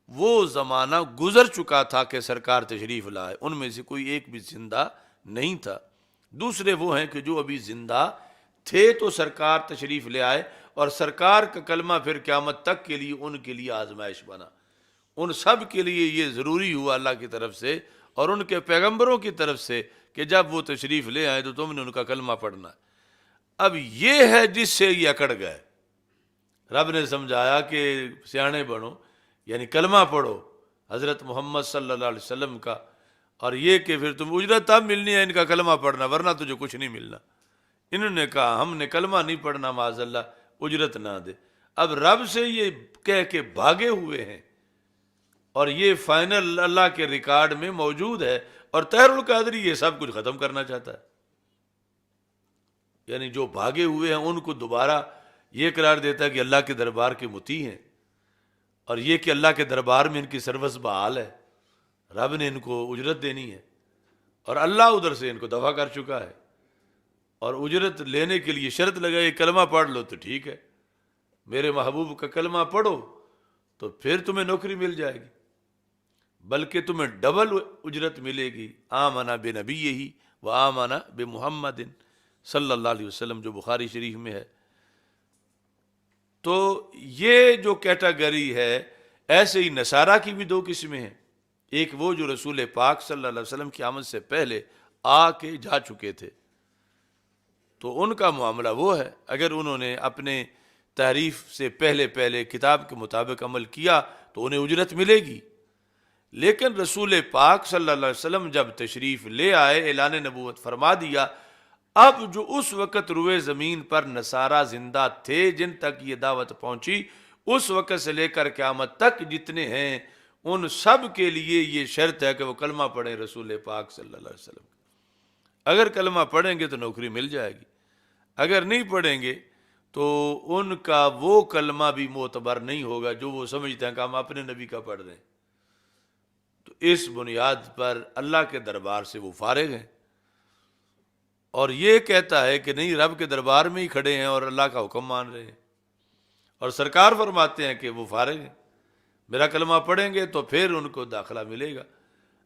وہ زمانہ گزر چکا تھا کہ سرکار تشریف لائے، ان میں سے کوئی ایک بھی زندہ نہیں تھا۔ دوسرے وہ ہیں کہ جو ابھی زندہ تھے تو سرکار تشریف لے آئے، اور سرکار کا کلمہ پھر قیامت تک کے لیے ان کے لیے آزمائش بنا۔ ان سب کے لیے یہ ضروری ہوا اللہ کی طرف سے اور ان کے پیغمبروں کی طرف سے کہ جب وہ تشریف لے آئے تو تم نے ان کا کلمہ پڑھنا ہے۔ اب یہ ہے جس سے یہ اکڑ گئے۔ رب نے سمجھایا کہ سیانے بنو، یعنی کلمہ پڑھو حضرت محمد صلی اللہ علیہ وسلم کا، اور یہ کہ پھر تم اجرت تب ملنی ہے ان کا کلمہ پڑھنا، ورنہ تجھے کچھ نہیں ملنا۔ انہوں نے کہا ہم نے کلمہ نہیں پڑھنا، معاذ اللہ، اجرت نہ دے۔ اب رب سے یہ کہہ کے بھاگے ہوئے ہیں، اور یہ فائنل اللہ کے ریکارڈ میں موجود ہے، اور طاہر القادری یہ سب کچھ ختم کرنا چاہتا ہے۔ یعنی جو بھاگے ہوئے ہیں ان کو دوبارہ یہ قرار دیتا ہے کہ اللہ کے دربار کے مطیع ہیں، اور یہ کہ اللہ کے دربار میں ان کی سروس بحال ہے، رب نے ان کو اجرت دینی ہے، اور اللہ ادھر سے ان کو دفع کر چکا ہے۔ اور اجرت لینے کے لیے شرط لگائی کلمہ پڑھ لو تو ٹھیک ہے، میرے محبوب کا کلمہ پڑھو تو پھر تمہیں نوکری مل جائے گی، بلکہ تمہیں ڈبل اجرت ملے گی۔ آمنا بنبیہ و آمنا بمحمد صلی اللہ علیہ وسلم، جو بخاری شریف میں ہے۔ تو یہ جو کیٹاگری ہے، ایسے ہی نصارہ کی بھی دو قسمیں ہیں، ایک وہ جو رسول پاک صلی اللہ علیہ وسلم کی آمد سے پہلے آ کے جا چکے تھے، تو ان کا معاملہ وہ ہے، اگر انہوں نے اپنے تحریف سے پہلے کتاب کے مطابق عمل کیا تو انہیں اجرت ملے گی۔ لیکن رسول پاک صلی اللہ علیہ وسلم جب تشریف لے آئے، اعلان نبوت فرما دیا، اب جو اس وقت روئے زمین پر نصارہ زندہ تھے جن تک یہ دعوت پہنچی، اس وقت سے لے کر قیامت تک جتنے ہیں ان سب کے لیے یہ شرط ہے کہ وہ کلمہ پڑھیں رسول پاک صلی اللہ علیہ وسلم۔ اگر کلمہ پڑھیں گے تو نوکری مل جائے گی، اگر نہیں پڑھیں گے تو ان کا وہ کلمہ بھی معتبر نہیں ہوگا جو وہ سمجھتے ہیں کہ ہم اپنے نبی کا پڑھ رہے ہیں۔ تو اس بنیاد پر اللہ کے دربار سے وہ فارغ ہیں، اور یہ کہتا ہے کہ نہیں، رب کے دربار میں ہی کھڑے ہیں اور اللہ کا حکم مان رہے ہیں، اور سرکار فرماتے ہیں کہ وہ فارغ ہیں، میرا کلمہ پڑھیں گے تو پھر ان کو داخلہ ملے گا،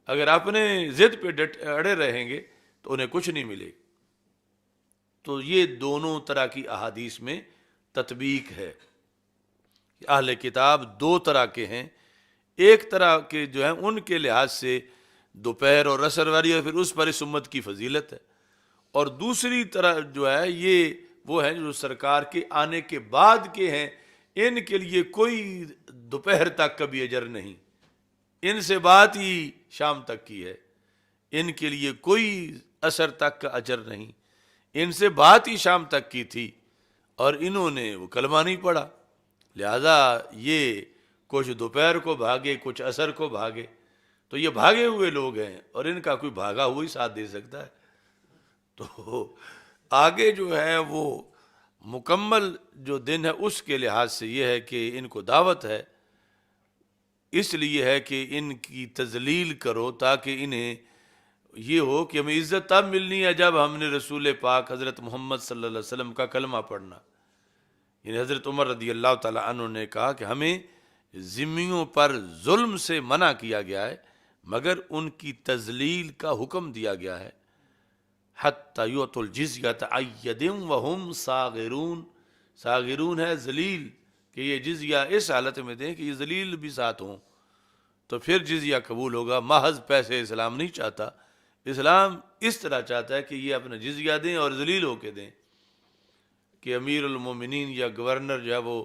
اگر اپنے ضد پہ اڑے رہیں گے تو انہیں کچھ نہیں ملے گا۔ تو یہ دونوں طرح کی احادیث میں تطبیق ہے۔ اہل کتاب دو طرح کے ہیں، ایک طرح کے جو ہیں ان کے لحاظ سے دوپہر اور عصر والی، اور پھر اس پر اس امت کی فضیلت ہے، اور دوسری طرح جو ہے یہ وہ ہیں جو سرکار کے آنے کے بعد کے ہیں، ان کے لیے کوئی دوپہر تک کا بھی اجر نہیں، ان سے بات ہی شام تک کی ہے، ان کے لیے کوئی عصر تک کا اجر نہیں، ان سے بات ہی شام تک کی تھی اور انہوں نے وہ کلمہ نہیں پڑھا، لہذا یہ کچھ دوپہر کو بھاگے کچھ عصر کو بھاگے، تو یہ بھاگے ہوئے لوگ ہیں، اور ان کا کوئی بھاگا ہوا ہی ساتھ دے سکتا ہے۔ تو آگے جو ہے وہ مکمل جو دن ہے اس کے لحاظ سے یہ ہے کہ ان کو دعوت ہے، اس لیے ہے کہ ان کی تذلیل کرو تاکہ انہیں یہ ہو کہ ہمیں عزت تب ملنی ہے جب ہم نے رسول پاک حضرت محمد صلی اللہ علیہ وسلم کا کلمہ پڑھنا۔ یعنی حضرت عمر رضی اللہ تعالی عنہ نے کہا کہ ہمیں ذمیوں پر ظلم سے منع کیا گیا ہے مگر ان کی تذلیل کا حکم دیا گیا ہے، حتی یعطوا الجزیۃ عن ید وہم صاغرون، صاغرون ہے ذلیل، کہ یہ جزیہ اس حالت میں دیں کہ یہ ذلیل بھی ساتھ ہوں، تو پھر جزیہ قبول ہوگا۔ محض پیسے اسلام نہیں چاہتا، اسلام اس طرح چاہتا ہے کہ یہ اپنا جزیہ دیں اور ذلیل ہو کے دیں، کہ امیر المومنین یا گورنر جو ہے وہ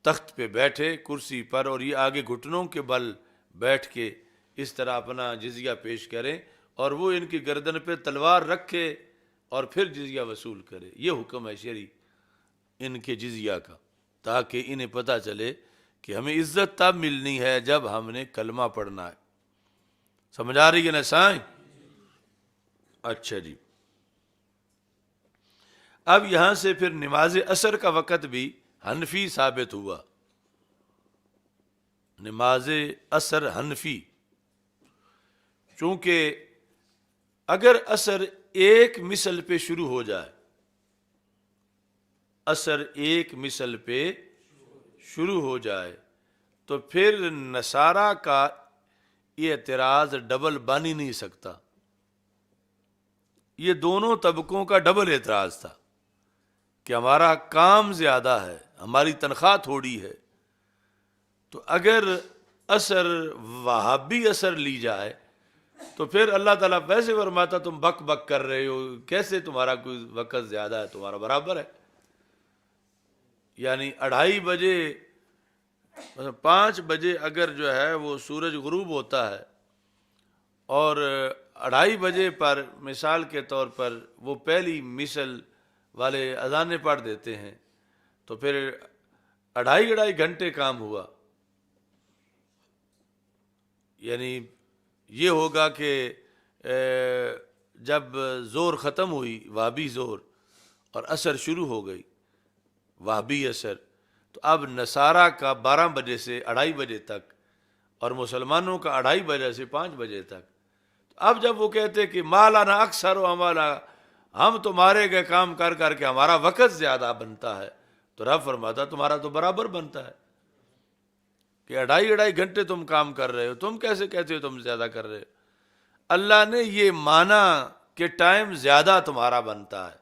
تخت پہ بیٹھے کرسی پر، اور یہ آگے گھٹنوں کے بل بیٹھ کے اس طرح اپنا جزیہ پیش کریں، اور وہ ان کی گردن پہ تلوار رکھے اور پھر جزیہ وصول کرے۔ یہ حکم ہے شرعی ان کے جزیہ کا، تاکہ انہیں پتہ چلے کہ ہمیں عزت تب ملنی ہے جب ہم نے کلمہ پڑھنا ہے۔ سمجھ آ رہی ہے نا سائیں؟ اچھا جی، اب یہاں سے پھر نماز عصر کا وقت بھی حنفی ثابت ہوا، نماز عصر حنفی، چونکہ اگر عصر ایک مثل پہ شروع ہو جائے، عصر ایک مثل پہ شروع ہو جائے تو پھر نصارہ کا یہ اعتراض ڈبل بن ہی نہیں سکتا، یہ دونوں طبقوں کا ڈبل اعتراض تھا کہ ہمارا کام زیادہ ہے، ہماری تنخواہ تھوڑی ہے، تو اگر عصر وہابی عصر لی جائے تو پھر اللہ تعالیٰ ویسے فرماتا تم بک بک کر رہے ہو، کیسے تمہارا کوئی وقت زیادہ ہے، تمہارا برابر ہے۔ یعنی 2:30 بجے 5 بجے اگر جو ہے وہ سورج غروب ہوتا ہے اور 2:30 بجے پر مثال کے طور پر وہ پہلی مثل والے اذانیں پڑھ دیتے ہیں تو پھر 2.5 گھنٹے کام ہوا۔ یعنی یہ ہوگا کہ جب زور ختم ہوئی وہابی زور اور عصر شروع ہو گئی وہابی عصر، تو اب نصارہ کا 12 بجے سے 2:30 بجے تک اور مسلمانوں کا 2:30 بجے سے 5 بجے تک۔ اب جب وہ کہتے کہ ما لنا اکثر و ہمارا ہم تمہارے کے کام کر کر کے ہمارا وقت زیادہ بنتا ہے، تو رب فرماتا تمہارا تو برابر بنتا ہے کہ 2.5 گھنٹے تم کام کر رہے ہو، تم کیسے کہتے ہو تم زیادہ کر رہے ہو؟ اللہ نے یہ مانا کہ ٹائم زیادہ تمہارا بنتا ہے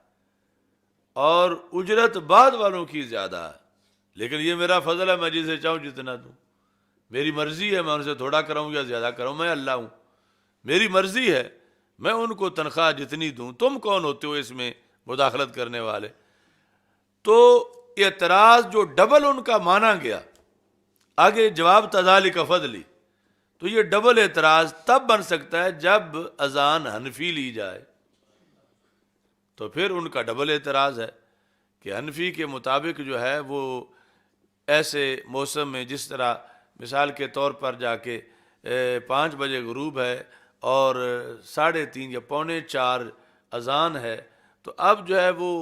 اور اجرت بعد والوں کی زیادہ ہے، لیکن یہ میرا فضل ہے، میں جسے چاہوں جتنا دوں، میری مرضی ہے، میں ان سے تھوڑا کراؤں یا زیادہ کراؤں، میں اللہ ہوں، میری مرضی ہے، میں ان کو تنخواہ جتنی دوں، تم کون ہوتے ہو اس میں مداخلت کرنے والے؟ تو اعتراض جو ڈبل ان کا مانا گیا، آگے جواب تذالک فضلی، تو یہ ڈبل اعتراض تب بن سکتا ہے جب اذان حنفی لی جائے، تو پھر ان کا ڈبل اعتراض ہے کہ حنفی کے مطابق جو ہے وہ ایسے موسم میں، جس طرح مثال کے طور پر جا کے 5 بجے غروب ہے اور 3:30 یا 3:45 اذان ہے، تو اب جو ہے وہ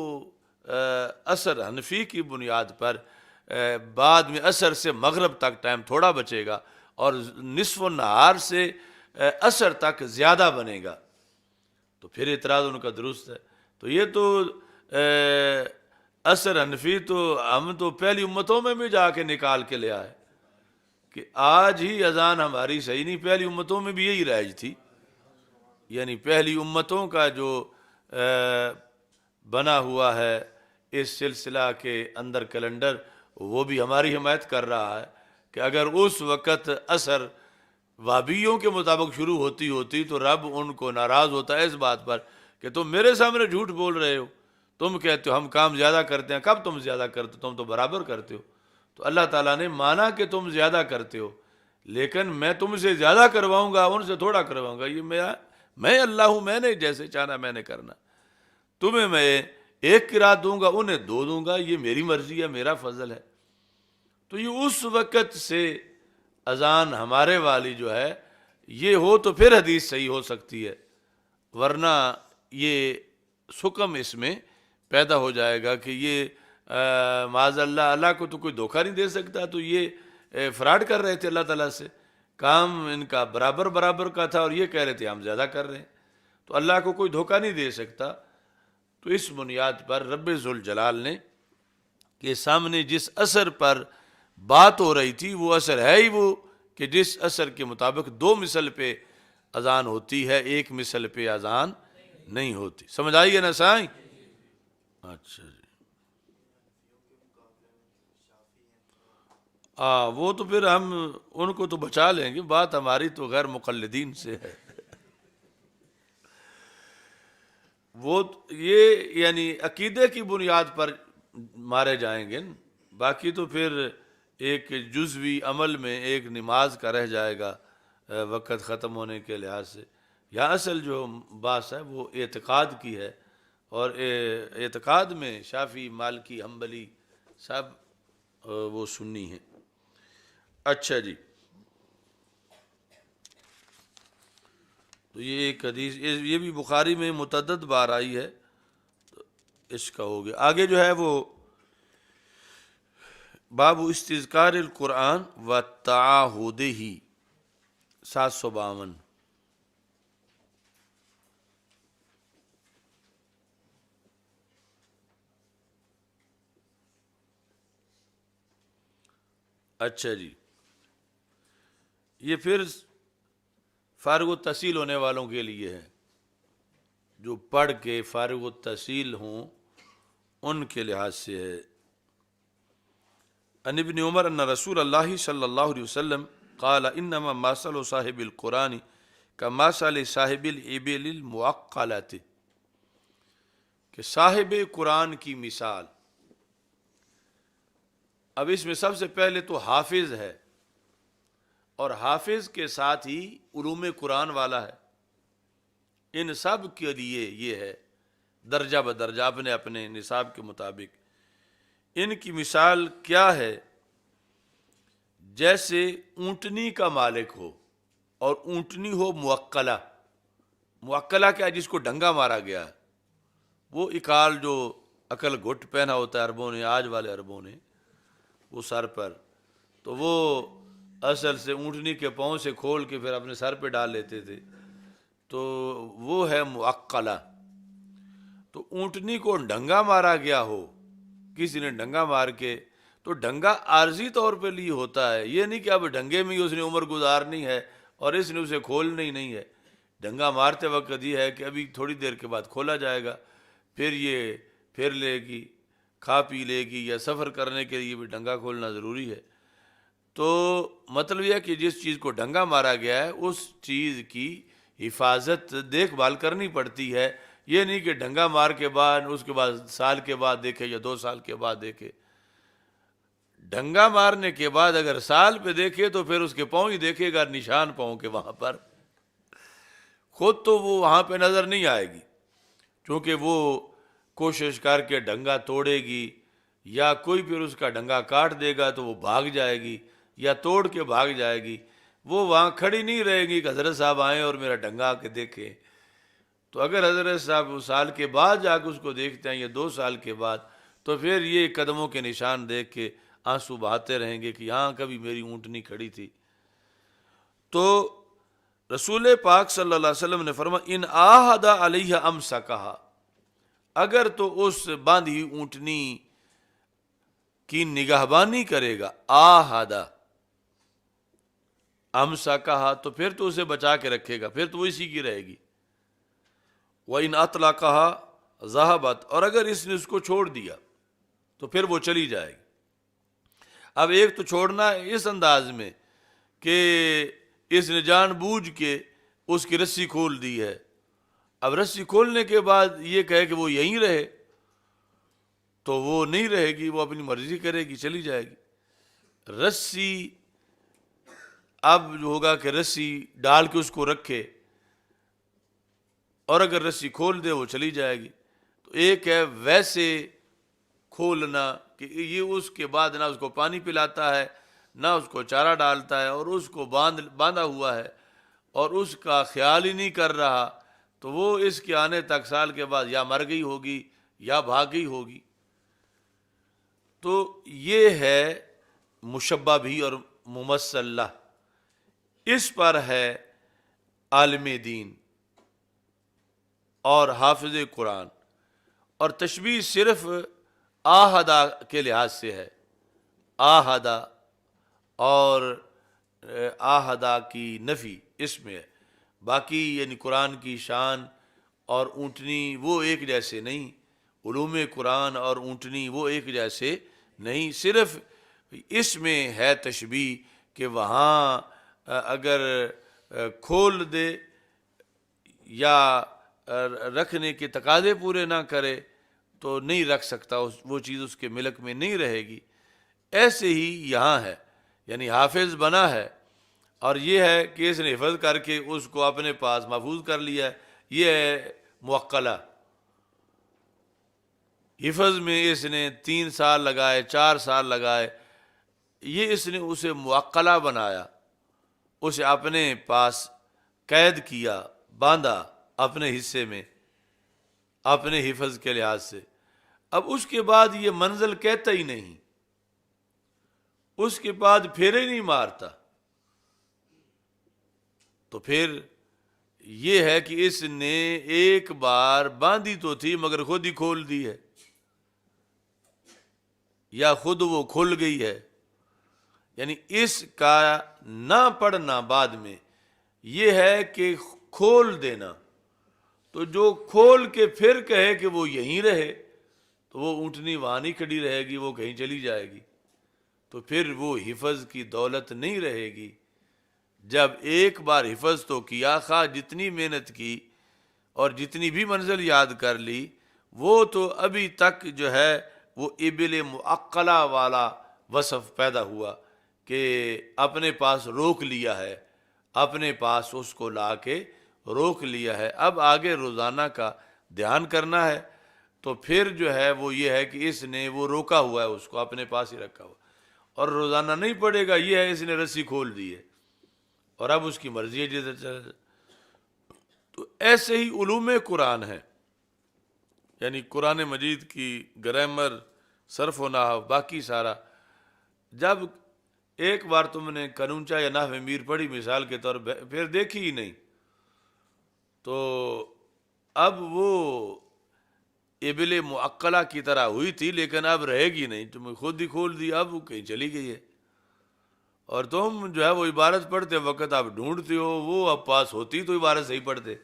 عصر حنفی کی بنیاد پر بعد میں عصر سے مغرب تک ٹائم تھوڑا بچے گا اور نصف النہار سے عصر تک زیادہ بنے گا، تو پھر اعتراض ان کا درست ہے۔ تو یہ تو عصر حنفی تو ہم تو پہلی امتوں میں بھی جا کے نکال کے لے آئے کہ آج ہی اذان ہماری صحیح نہیں، پہلی امتوں میں بھی یہی رائج تھی، یعنی پہلی امتوں کا جو بنا ہوا ہے اس سلسلہ کے اندر کیلنڈر، وہ بھی ہماری حمایت کر رہا ہے کہ اگر اس وقت عصر وابیوں کے مطابق شروع ہوتی تو رب ان کو ناراض ہوتا ہے اس بات پر کہ تم میرے سامنے جھوٹ بول رہے ہو، تم کہتے ہو ہم کام زیادہ کرتے ہیں، کب تم زیادہ کرتے ہو؟ تم تو برابر کرتے ہو۔ تو اللہ تعالیٰ نے مانا کہ تم زیادہ کرتے ہو، لیکن میں تم سے زیادہ کرواؤں گا، ان سے تھوڑا کرواؤں گا، یہ میں اللہ ہوں، میں نے جیسے چاہنا میں نے کرنا، تمہیں میں 1 قرات دوں گا، انہیں 2 دوں گا، یہ میری مرضی ہے، میرا فضل ہے۔ تو یہ اس وقت سے اذان ہمارے والی جو ہے یہ ہو تو پھر حدیث صحیح ہو سکتی ہے، ورنہ یہ حکم اس میں پیدا ہو جائے گا کہ یہ معاذ اللہ کو تو کوئی دھوکہ نہیں دے سکتا، تو یہ فراڈ کر رہے تھے اللہ تعالیٰ سے، کام ان کا برابر کا تھا اور یہ کہہ رہے تھے ہم زیادہ کر رہے ہیں، تو اللہ کو کوئی دھوکہ نہیں دے سکتا۔ تو اس بنیاد پر رب ذوالجلال نے کہ سامنے جس اثر پر بات ہو رہی تھی وہ اثر ہے ہی وہ کہ جس اثر کے مطابق 2 مثل پہ اذان ہوتی ہے، 1 مثل پہ اذان نہیں ہوتی۔ سمجھ آئیے نا سائیں؟ اچھا جی، وہ تو پھر ہم ان کو تو بچا لیں گے، بات ہماری تو غیر مقلدین سے ہے، وہ یہ یعنی عقیدے کی بنیاد پر مارے جائیں گے، باقی تو پھر ایک جزوی عمل میں ایک نماز کا رہ جائے گا وقت ختم ہونے کے لحاظ سے۔ یا اصل جو بات ہے وہ اعتقاد کی ہے، اور اعتقاد میں شافعی، مالکی، حنبلی سب وہ سنی ہیں۔ اچھا جی، تو یہ ایک حدیث یہ بھی بخاری میں متعدد بار آئی ہے، تو اس کا ہو گیا۔ آگے جو ہے وہ باب استذکار القرآن و تعاہدہ 752۔ اچھا جی، یہ پھر فارغ التحصیل ہونے والوں کے لیے ہے، جو پڑھ کے فارغ التحصیل ہوں ان کے لحاظ سے ہے۔ ان ابن عمر ان رسول اللہ صلی اللہ علیہ وسلم قال انما مثل صاحب القرآن کمثل صاحب الابل المعقلۃ، کہ صاحب قرآن کی مثال، اب اس میں سب سے پہلے تو حافظ ہے، اور حافظ کے ساتھ ہی علوم قرآن والا ہے، ان سب کے لیے یہ ہے درجہ بدرجہ اپنے اپنے نصاب کے مطابق۔ ان کی مثال کیا ہے؟ جیسے اونٹنی کا مالک ہو اور اونٹنی ہو معقلہ۔ معقلہ کیا ہے؟ جس کو ڈنگا مارا گیا ہے، وہ اکال جو عقل گھٹ پہنا ہوتا ہے عربوں نے، آج والے عربوں نے، وہ سر پر، تو وہ اصل سے اونٹنی کے پاؤں سے کھول کے پھر اپنے سر پہ ڈال لیتے تھے، تو وہ ہے معقلہ۔ تو اونٹنی کو ڈنگا مارا گیا ہو، کسی نے ڈنگا مار کے، تو ڈنگا عارضی طور پہ لیے ہوتا ہے، یہ نہیں کہ اب ڈنگے میں ہی اس نے عمر گزارنی ہے اور اس نے اسے کھولنی نہیں ہے۔ ڈنگا مارتے وقت یہ ہے کہ ابھی تھوڑی دیر کے بعد کھولا جائے گا، پھر یہ پھر لے گی، کھا پی لے گی، یا سفر کرنے کے لیے بھی ڈنگا کھولنا ضروری ہے۔ تو مطلب یہ ہے کہ جس چیز کو ڈنگا مارا گیا ہے اس چیز کی حفاظت دیکھ بھال کرنی پڑتی ہے، یہ نہیں کہ ڈنگا مار کے بعد اس کے بعد سال کے بعد دیکھے یا 2 سال کے بعد دیکھے۔ ڈنگا مارنے کے بعد اگر سال پہ دیکھے تو پھر اس کے پاؤں ہی دیکھے گا، نشان پاؤں کے وہاں پر، خود تو وہ وہاں پہ نظر نہیں آئے گی، چونکہ وہ کوشش کر کے ڈنگا توڑے گی، یا کوئی پھر اس کا ڈنگا کاٹ دے گا تو وہ بھاگ جائے گی یا توڑ کے بھاگ جائے گی، وہ وہاں کھڑی نہیں رہے گی کہ حضرت صاحب آئیں اور میرا ڈنگا آ کے دیکھیں۔ تو اگر حضرت صاحب سال کے بعد جا کے اس کو دیکھتے ہیں یا 2 سال کے بعد، تو پھر یہ قدموں کے نشان دیکھ کے آنسو بہاتے رہیں گے کہ یہاں کبھی میری اونٹنی کھڑی تھی۔ تو رسول پاک صلی اللہ علیہ وسلم نے فرمایا ان آہد علیہ امسکہا، اگر تو اس باندھی اونٹنی کی نگہبانی کرے گا، آہدہ امسکہا، تو پھر تو اسے بچا کے رکھے گا، پھر تو وہ اسی کی رہے گی۔ وَإِنْ أَطْلَقَهَا ذَهَبَتْ، اور اگر اس نے اس کو چھوڑ دیا تو پھر وہ چلی جائے گی۔ اب ایک تو چھوڑنا ہے اس انداز میں کہ اس نے جان بوجھ کے اس کی رسی کھول دی ہے، اب رسی کھولنے کے بعد یہ کہے کہ وہ یہیں رہے، تو وہ نہیں رہے گی، وہ اپنی مرضی کرے گی، چلی جائے گی۔ رسی اب جو ہوگا کہ رسی ڈال کے اس کو رکھے، اور اگر رسی کھول دے وہ چلی جائے گی۔ تو ایک ہے ویسے کھولنا کہ یہ اس کے بعد نہ اس کو پانی پلاتا ہے، نہ اس کو چارہ ڈالتا ہے، اور اس کو باندھا ہوا ہے اور اس کا خیال ہی نہیں کر رہا، تو وہ اس کے آنے تک سال کے بعد یا مر گئی ہوگی یا بھاگ گئی ہوگی۔ تو یہ ہے مشبہ بھی اور ممثلہ، اس پر ہے عالم دین اور حافظ قرآن، اور تشبیہ صرف آہدہ کے لحاظ سے ہے، آہدہ اور آہدہ کی نفی اس میں ہے، باقی یعنی قرآن کی شان اور اونٹنی وہ ایک جیسے نہیں، علوم قرآن اور اونٹنی وہ ایک جیسے نہیں، صرف اس میں ہے تشبیہ کہ وہاں اگر کھول دے یا رکھنے کے تقاضے پورے نہ کرے تو نہیں رکھ سکتا، وہ چیز اس کے ملک میں نہیں رہے گی۔ ایسے ہی یہاں ہے، یعنی حافظ بنا ہے، اور یہ ہے کہ اس نے حفظ کر کے اس کو اپنے پاس محفوظ کر لیا ہے، یہ ہے موکلہ۔ حفظ میں اس نے 3 سال لگائے، 4 سال لگائے، یہ اس نے اسے موکلہ بنایا، اسے اپنے پاس قید کیا، باندھا اپنے حصے میں، اپنے حفظ کے لحاظ سے۔ اب اس کے بعد یہ منزل کہتا ہی نہیں، اس کے بعد پھیرے نہیں مارتا، تو پھر یہ ہے کہ اس نے ایک بار باندھی تو تھی مگر خود ہی کھول دی ہے، یا خود وہ کھل گئی ہے، یعنی اس کا نہ پڑھنا بعد میں یہ ہے کہ کھول دینا۔ تو جو کھول کے پھر کہے کہ وہ یہیں رہے تو وہ اونٹنی وہاں نہیں کھڑی رہے گی، وہ کہیں چلی جائے گی، تو پھر وہ حفظ کی دولت نہیں رہے گی۔ جب ایک بار حفظ تو کیا، خواہ جتنی محنت کی اور جتنی بھی منزل یاد کر لی، وہ تو ابھی تک جو ہے وہ ابل معقلہ والا وصف پیدا ہوا کہ اپنے پاس روک لیا ہے، اپنے پاس اس کو لا کے روک لیا ہے، اب آگے روزانہ کا دھیان کرنا ہے۔ تو پھر جو ہے وہ یہ ہے کہ اس نے وہ روکا ہوا ہے، اس کو اپنے پاس ہی رکھا ہوا، اور روزانہ نہیں پڑے گا، یہ ہے اس نے رسی کھول دی ہے اور اب اس کی مرضی ہے جدھر چلے۔ تو ایسے ہی علوم قرآن ہے، یعنی قرآن مجید کی گرامر، صرف و نحو، باقی سارا، جب ایک بار تم نے کنونچا یا نحو میر پڑھی مثال کے طور پہ، پھر دیکھی ہی نہیں، تو اب وہ ابل معقلہ کی طرح ہوئی تھی لیکن اب رہے گی نہیں، تم خود ہی کھول دی، اب وہ کہیں چلی گئی ہے۔ اور تم جو ہے وہ عبارت پڑھتے وقت آپ ڈھونڈتے ہو، وہ اب پاس ہوتی تو عبارت صحیح پڑھتے،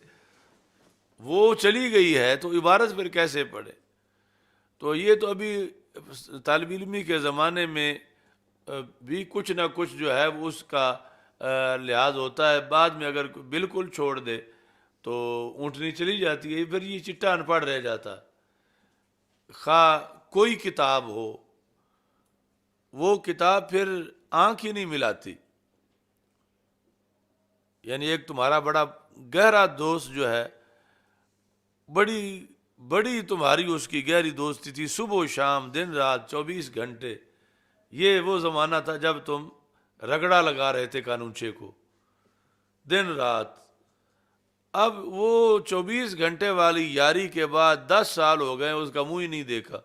وہ چلی گئی ہے تو عبارت پھر کیسے پڑھے؟ تو یہ تو ابھی طالب علمی کے زمانے میں بھی کچھ نہ کچھ جو ہے وہ اس کا لحاظ ہوتا ہے، بعد میں اگر بالکل چھوڑ دے تو اونٹنی چلی جاتی ہے، پھر یہ چٹا ان پڑھ رہ جاتا۔ خواہ کوئی کتاب ہو، وہ کتاب پھر آنکھ ہی نہیں ملاتی۔ یعنی ایک تمہارا بڑا گہرا دوست جو ہے، بڑی تمہاری اس کی گہری دوستی تھی، صبح و شام دن رات 24 گھنٹے، یہ وہ زمانہ تھا جب تم رگڑا لگا رہے تھے قانونچے کو دن رات۔ اب وہ 24 گھنٹے والی یاری کے بعد 10 سال ہو گئے، اس کا منہ ہی نہیں دیکھا۔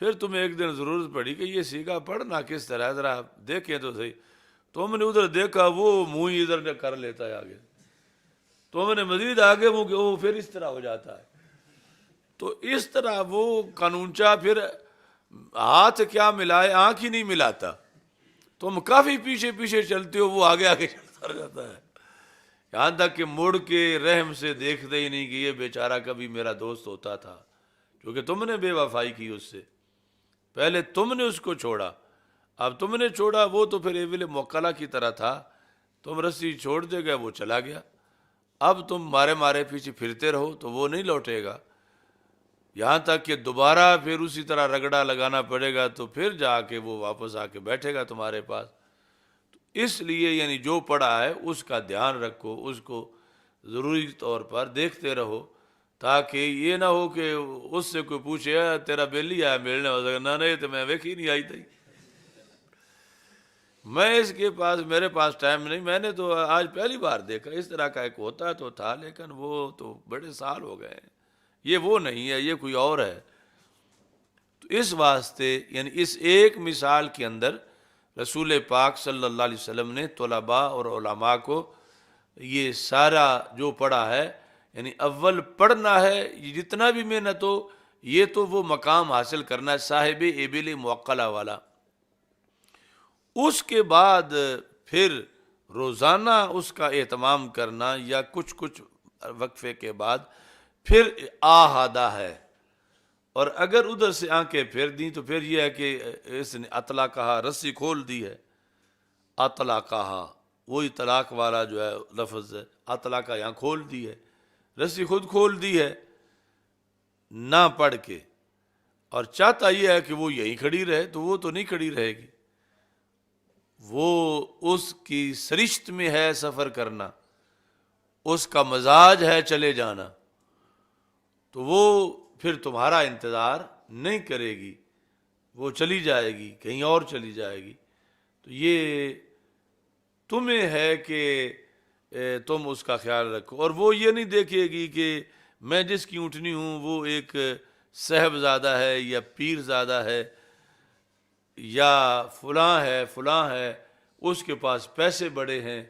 پھر تمہیں ایک دن ضرورت پڑی کہ یہ سیکھا پڑھنا کس طرح، ذرا دیکھیں تو صحیح۔ تم نے ادھر دیکھا، وہ منہ ہی ادھر کر لیتا ہے آگے، تم نے مزید آگے وہ پھر اس طرح ہو جاتا ہے۔ تو اس طرح وہ قانونچہ پھر ہاتھ کیا ملائے، آنکھ ہی نہیں ملاتا۔ تم کافی پیچھے پیچھے چلتے ہو، وہ آگے آگے چلتا رہ جاتا ہے، یہاں تک کہ مڑ کے رحم سے دیکھتے ہی نہیں کہ یہ بیچارہ کبھی میرا دوست ہوتا تھا، کیونکہ تم نے بے وفائی کی اس سے، پہلے تم نے اس کو چھوڑا، اب تم نے چھوڑا، وہ تو پھر ایول موکلہ کی طرح تھا، تم رسی چھوڑ دے گئے، وہ چلا گیا۔ اب تم مارے مارے پیچھے پھرتے رہو تو وہ نہیں لوٹے گا، یہاں تک کہ دوبارہ پھر اسی طرح رگڑا لگانا پڑے گا، تو پھر جا کے وہ واپس آ کے بیٹھے گا تمہارے پاس۔ تو اس لیے یعنی جو پڑھا ہے اس کا دھیان رکھو، اس کو ضروری طور پر دیکھتے رہو، تاکہ یہ نہ ہو کہ اس سے کوئی پوچھے تیرا بیلی آیا ملنے، ہو سکتا نہ نہیں تو میں ویکھی نہیں آئی تھی، میں اس کے پاس، میرے پاس ٹائم نہیں، میں نے تو آج پہلی بار دیکھا۔ اس طرح کا ایک ہوتا تو تھا، لیکن وہ تو بڑے سال ہو گئے، یہ وہ نہیں ہے، یہ کوئی اور ہے۔ تو اس واسطے یعنی اس ایک مثال کے اندر رسول پاک صلی اللہ علیہ وسلم نے طلباء اور علماء کو یہ سارا جو پڑھا ہے، یعنی اول پڑھنا ہے، یہ جتنا بھی محنت ہو، یہ تو وہ مقام حاصل کرنا ہے صاحب ابل معقلہ والا۔ اس کے بعد پھر روزانہ اس کا اہتمام کرنا، یا کچھ وقفے کے بعد پھر آہادہ ہے۔ اور اگر ادھر سے آنکھیں پھیر دیں تو پھر یہ ہے کہ اس نے اطلاع کہا، رسی کھول دی ہے، اطلاع کہا، وہی طلاق والا جو ہے لفظ ہے، اطلاع کا یہاں کھول دی ہے، رسی خود کھول دی ہے نہ پڑھ کے، اور چاہتا یہ ہے کہ وہ یہیں کھڑی رہے، تو وہ تو نہیں کھڑی رہے گی، وہ اس کی سرشت میں ہے سفر کرنا، اس کا مزاج ہے چلے جانا، تو وہ پھر تمہارا انتظار نہیں کرے گی، وہ چلی جائے گی، کہیں اور چلی جائے گی۔ تو یہ تمہیں ہے کہ تم اس کا خیال رکھو، اور وہ یہ نہیں دیکھے گی کہ میں جس کی اونٹنی ہوں وہ ایک صاحبزادہ ہے یا پیر زادہ ہے یا فلاں ہے، اس کے پاس پیسے بڑے ہیں۔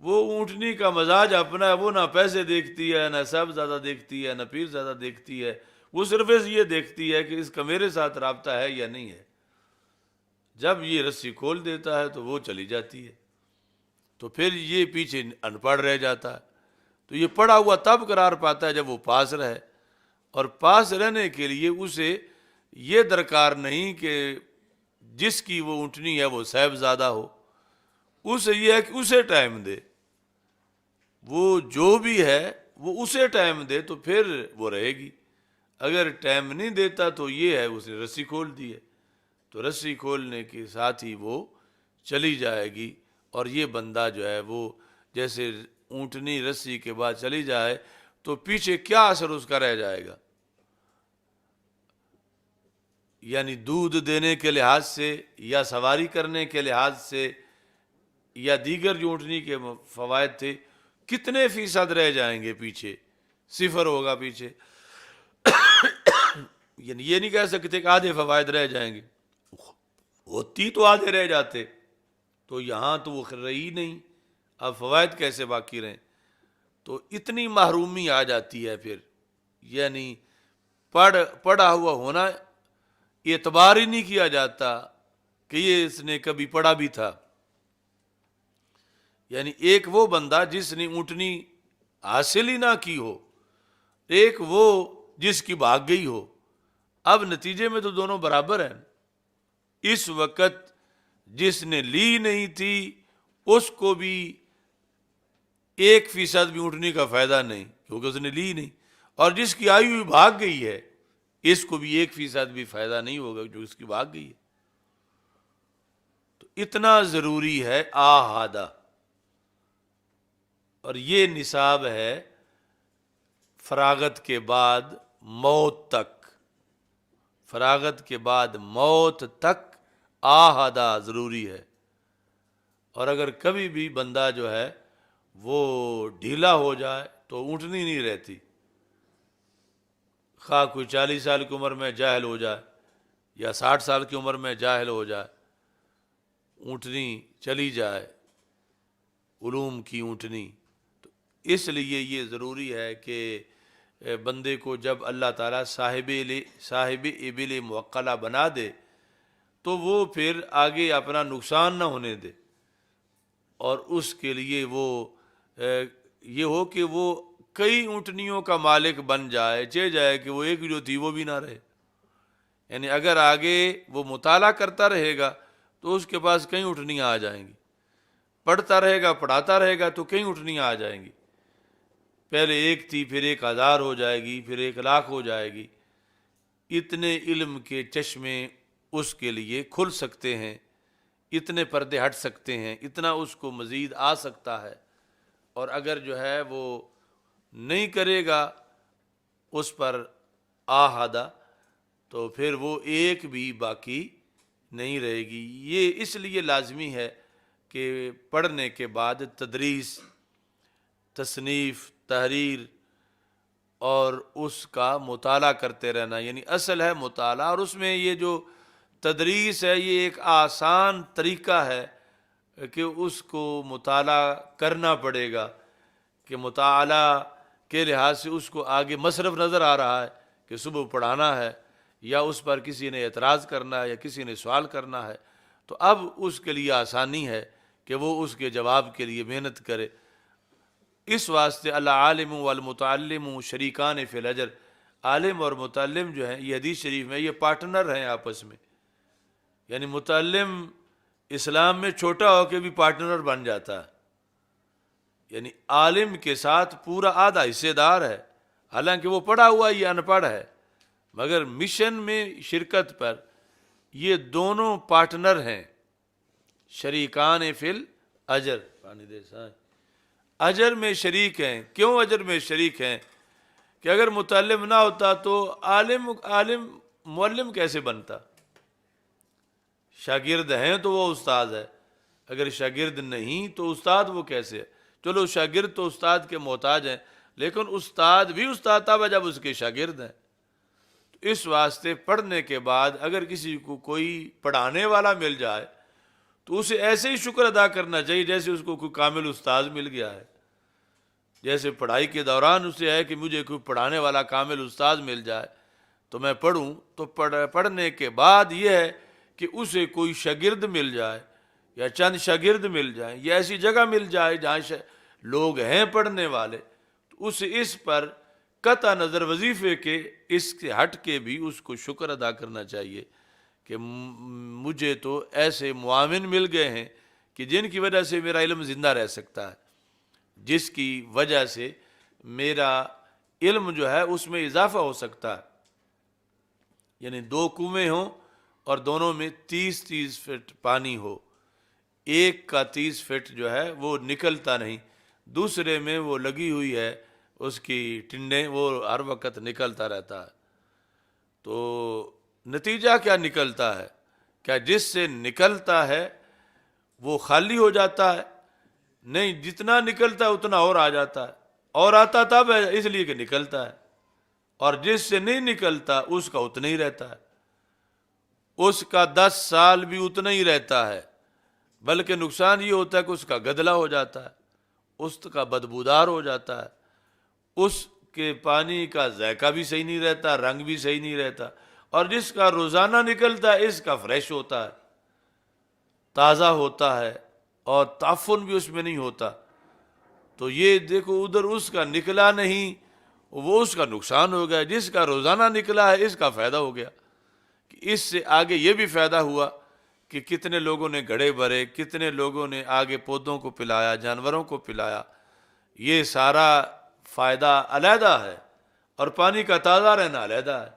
وہ اونٹنی کا مزاج اپنا ہے، وہ نہ پیسے دیکھتی ہے، نہ صاحبزادہ دیکھتی ہے، نہ پیر زادہ دیکھتی ہے، وہ صرف یہ دیکھتی ہے کہ اس کا میرے ساتھ رابطہ ہے یا نہیں ہے۔ جب یہ رسی کھول دیتا ہے تو وہ چلی جاتی ہے، تو پھر یہ پیچھے ان پڑھ رہ جاتا ہے۔ تو یہ پڑھا ہوا تب قرار پاتا ہے جب وہ پاس رہے، اور پاس رہنے کے لیے اسے یہ درکار نہیں کہ جس کی وہ اونٹنی ہے وہ صاحبزادہ ہو، اسے یہ ہے کہ اسے ٹائم دے، وہ جو بھی ہے وہ اسے ٹائم دے، تو پھر وہ رہے گی۔ اگر ٹائم نہیں دیتا تو یہ ہے اس نے رسی کھول دی ہے، تو رسی کھولنے کے ساتھ ہی وہ چلی جائے گی۔ اور یہ بندہ جو ہے وہ جیسے اونٹنی رسی کے بعد چلی جائے تو پیچھے کیا اثر اس کا رہ جائے گا، یعنی دودھ دینے کے لحاظ سے یا سواری کرنے کے لحاظ سے یا دیگر جو اونٹنی کے فوائد تھے، کتنے فیصد رہ جائیں گے پیچھے، صفر ہوگا پیچھے۔ یعنی یہ نہیں کہہ سکتے کہ آدھے فوائد رہ جائیں گے، ہوتی تو آدھے رہ جاتے، تو یہاں تو وہ رہی نہیں، اب فوائد کیسے باقی رہیں؟ تو اتنی محرومی آ جاتی ہے پھر، یعنی پڑھا ہوا ہونا اعتبار ہی نہیں کیا جاتا کہ یہ اس نے کبھی پڑھا بھی تھا. یعنی ایک وہ بندہ جس نے اونٹنی حاصل ہی نہ کی ہو، ایک وہ جس کی بھاگ گئی ہو. اب نتیجے میں تو دونوں برابر ہیں. اس وقت جس نے لی نہیں تھی اس کو بھی 1% بھی اونٹنی کا فائدہ نہیں، کیونکہ اس نے لی نہیں. اور جس کی آئی ہوئی بھاگ گئی ہے اس کو بھی 1% بھی فائدہ نہیں ہوگا جو اس کی بھاگ گئی ہے. تو اتنا ضروری ہے آہادہ. اور یہ نصاب ہے فراغت کے بعد موت تک، فراغت کے بعد موت تک آہادہ ضروری ہے. اور اگر کبھی بھی بندہ جو ہے وہ ڈھیلا ہو جائے تو اونٹنی نہیں رہتی. خواہ کوئی 40 سال کی عمر میں جاہل ہو جائے یا 60 سال کی عمر میں جاہل ہو جائے، اونٹنی چلی جائے، علوم کی اونٹنی. تو اس لیے یہ ضروری ہے کہ بندے کو جب اللہ تعالیٰ صاحب ابل موکلہ بنا دے تو وہ پھر آگے اپنا نقصان نہ ہونے دے، اور اس کے لیے وہ یہ ہو کہ وہ کئی اونٹنیوں کا مالک بن جائے، چہ جائے کہ وہ ایک جو تھی وہ بھی نہ رہے. یعنی اگر آگے وہ مطالعہ کرتا رہے گا تو اس کے پاس کئی اونٹنیاں آ جائیں گی، پڑھتا رہے گا پڑھاتا رہے گا تو کئی اونٹنیاں آ جائیں گی. پہلے ایک تھی، پھر 1000 ہو جائے گی، پھر 1,00,000 ہو جائے گی. اتنے علم کے چشمے اس کے لیے کھل سکتے ہیں، اتنے پردے ہٹ سکتے ہیں، اتنا اس کو مزید آ سکتا ہے. اور اگر جو ہے وہ نہیں کرے گا اس پر آہادہ تو پھر وہ ایک بھی باقی نہیں رہے گی. یہ اس لیے لازمی ہے کہ پڑھنے کے بعد تدریس، تصنیف، تحریر اور اس کا مطالعہ کرتے رہنا. یعنی اصل ہے مطالعہ، اور اس میں یہ جو تدریس ہے یہ ایک آسان طریقہ ہے کہ اس کو مطالعہ کرنا پڑے گا، کہ مطالعہ کے لحاظ سے اس کو آگے مصرف نظر آ رہا ہے کہ صبح پڑھانا ہے، یا اس پر کسی نے اعتراض کرنا ہے یا کسی نے سوال کرنا ہے، تو اب اس کے لیے آسانی ہے کہ وہ اس کے جواب کے لیے محنت کرے. اس واسطے العالم والمتعلم شریکان فی الاجر، عالم اور متعلم جو ہیں یہ حدیث شریف میں یہ پارٹنر ہیں آپس میں. یعنی متعلم اسلام میں چھوٹا ہو کے بھی پارٹنر بن جاتا ہے، یعنی عالم کے ساتھ پورا آدھا حصے دار ہے، حالانکہ وہ پڑھا ہوا یہ ان پڑھ ہے، مگر مشن میں شرکت پر یہ دونوں پارٹنر ہیں. شریکان فی الاجر، اجر میں شریک ہیں. کیوں اجر میں شریک ہیں؟ کہ اگر متعلم نہ ہوتا تو عالم معلم کیسے بنتا؟ شاگرد ہیں تو وہ استاد ہے، اگر شاگرد نہیں تو استاد وہ کیسے ہے؟ چلو شاگرد تو استاد کے محتاج ہیں، لیکن استاد بھی استاد تھا جب اس کے شاگرد ہیں. تو اس واسطے پڑھنے کے بعد اگر کسی کو کوئی پڑھانے والا مل جائے تو اسے ایسے ہی شکر ادا کرنا چاہیے جیسے اس کو کوئی کامل استاد مل گیا ہے. جیسے پڑھائی کے دوران اسے ہے کہ مجھے کوئی پڑھانے والا کامل استاد مل جائے تو میں پڑھوں، تو پڑھنے کے بعد یہ ہے کہ اسے کوئی شاگرد مل جائے یا چند شاگرد مل جائیں یا ایسی جگہ مل جائے جہاں لوگ ہیں پڑھنے والے، تو اسے اس پر قطع نظر وظیفے کے اس کے ہٹ کے بھی اس کو شکر ادا کرنا چاہیے کہ مجھے تو ایسے معاون مل گئے ہیں کہ جن کی وجہ سے میرا علم زندہ رہ سکتا ہے، جس کی وجہ سے میرا علم جو ہے اس میں اضافہ ہو سکتا ہے. یعنی 2 کنویں ہوں اور دونوں میں 30 فٹ پانی ہو، ایک کا 30 فٹ جو ہے وہ نکلتا نہیں، دوسرے میں وہ لگی ہوئی ہے اس کی ٹنڈیں، وہ ہر وقت نکلتا رہتا ہے. تو نتیجہ کیا نکلتا ہے؟ کیا جس سے نکلتا ہے وہ خالی ہو جاتا ہے؟ نہیں، جتنا نکلتا ہے اتنا اور آ جاتا ہے، اور آتا تب ہے اس لیے کہ نکلتا ہے. اور جس سے نہیں نکلتا اس کا اتنا ہی رہتا ہے، اس کا 10 سال بھی اتنا ہی رہتا ہے، بلکہ نقصان یہ ہوتا ہے کہ اس کا گدلا ہو جاتا ہے، اس کا بدبودار ہو جاتا ہے، اس کے پانی کا ذائقہ بھی صحیح نہیں رہتا، رنگ بھی صحیح نہیں رہتا، اور جس کا روزانہ نکلتا ہے اس کا فریش ہوتا ہے، تازہ ہوتا ہے، اور تعفن بھی اس میں نہیں ہوتا۔ تو یہ دیکھو ادھر اس کا نکلا نہیں، وہ اس کا نقصان ہو گیا، جس کا روزانہ نکلا ہے اس کا فائدہ ہو گیا۔ اس سے آگے یہ بھی فائدہ ہوا کہ کتنے لوگوں نے گھڑے بھرے، کتنے لوگوں نے آگے پودوں کو پلایا، جانوروں کو پلایا، یہ سارا فائدہ علیحدہ ہے، اور پانی کا تازہ رہنا علیحدہ ہے،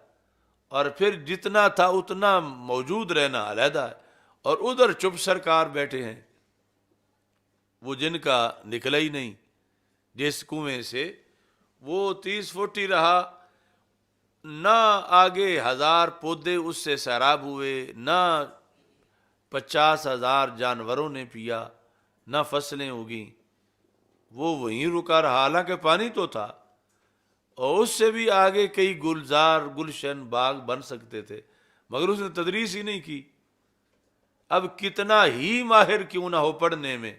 اور پھر جتنا تھا اتنا موجود رہنا علیحدہ ہے۔ اور ادھر چپ سرکار بیٹھے ہیں، وہ جن کا نکلا ہی نہیں، جس کنویں سے وہ 30 فٹ ہی رہا، نہ آگے 1000 پودے اس سے سیراب ہوئے، نہ 50,000 جانوروں نے پیا، نہ فصلیں اگیں، وہ وہیں رکا رہا، حالانکہ پانی تو تھا، اور اس سے بھی آگے کئی گلزار گلشن باغ بن سکتے تھے، مگر اس نے تدریس ہی نہیں کی۔ اب کتنا ہی ماہر کیوں نہ ہو پڑھنے میں،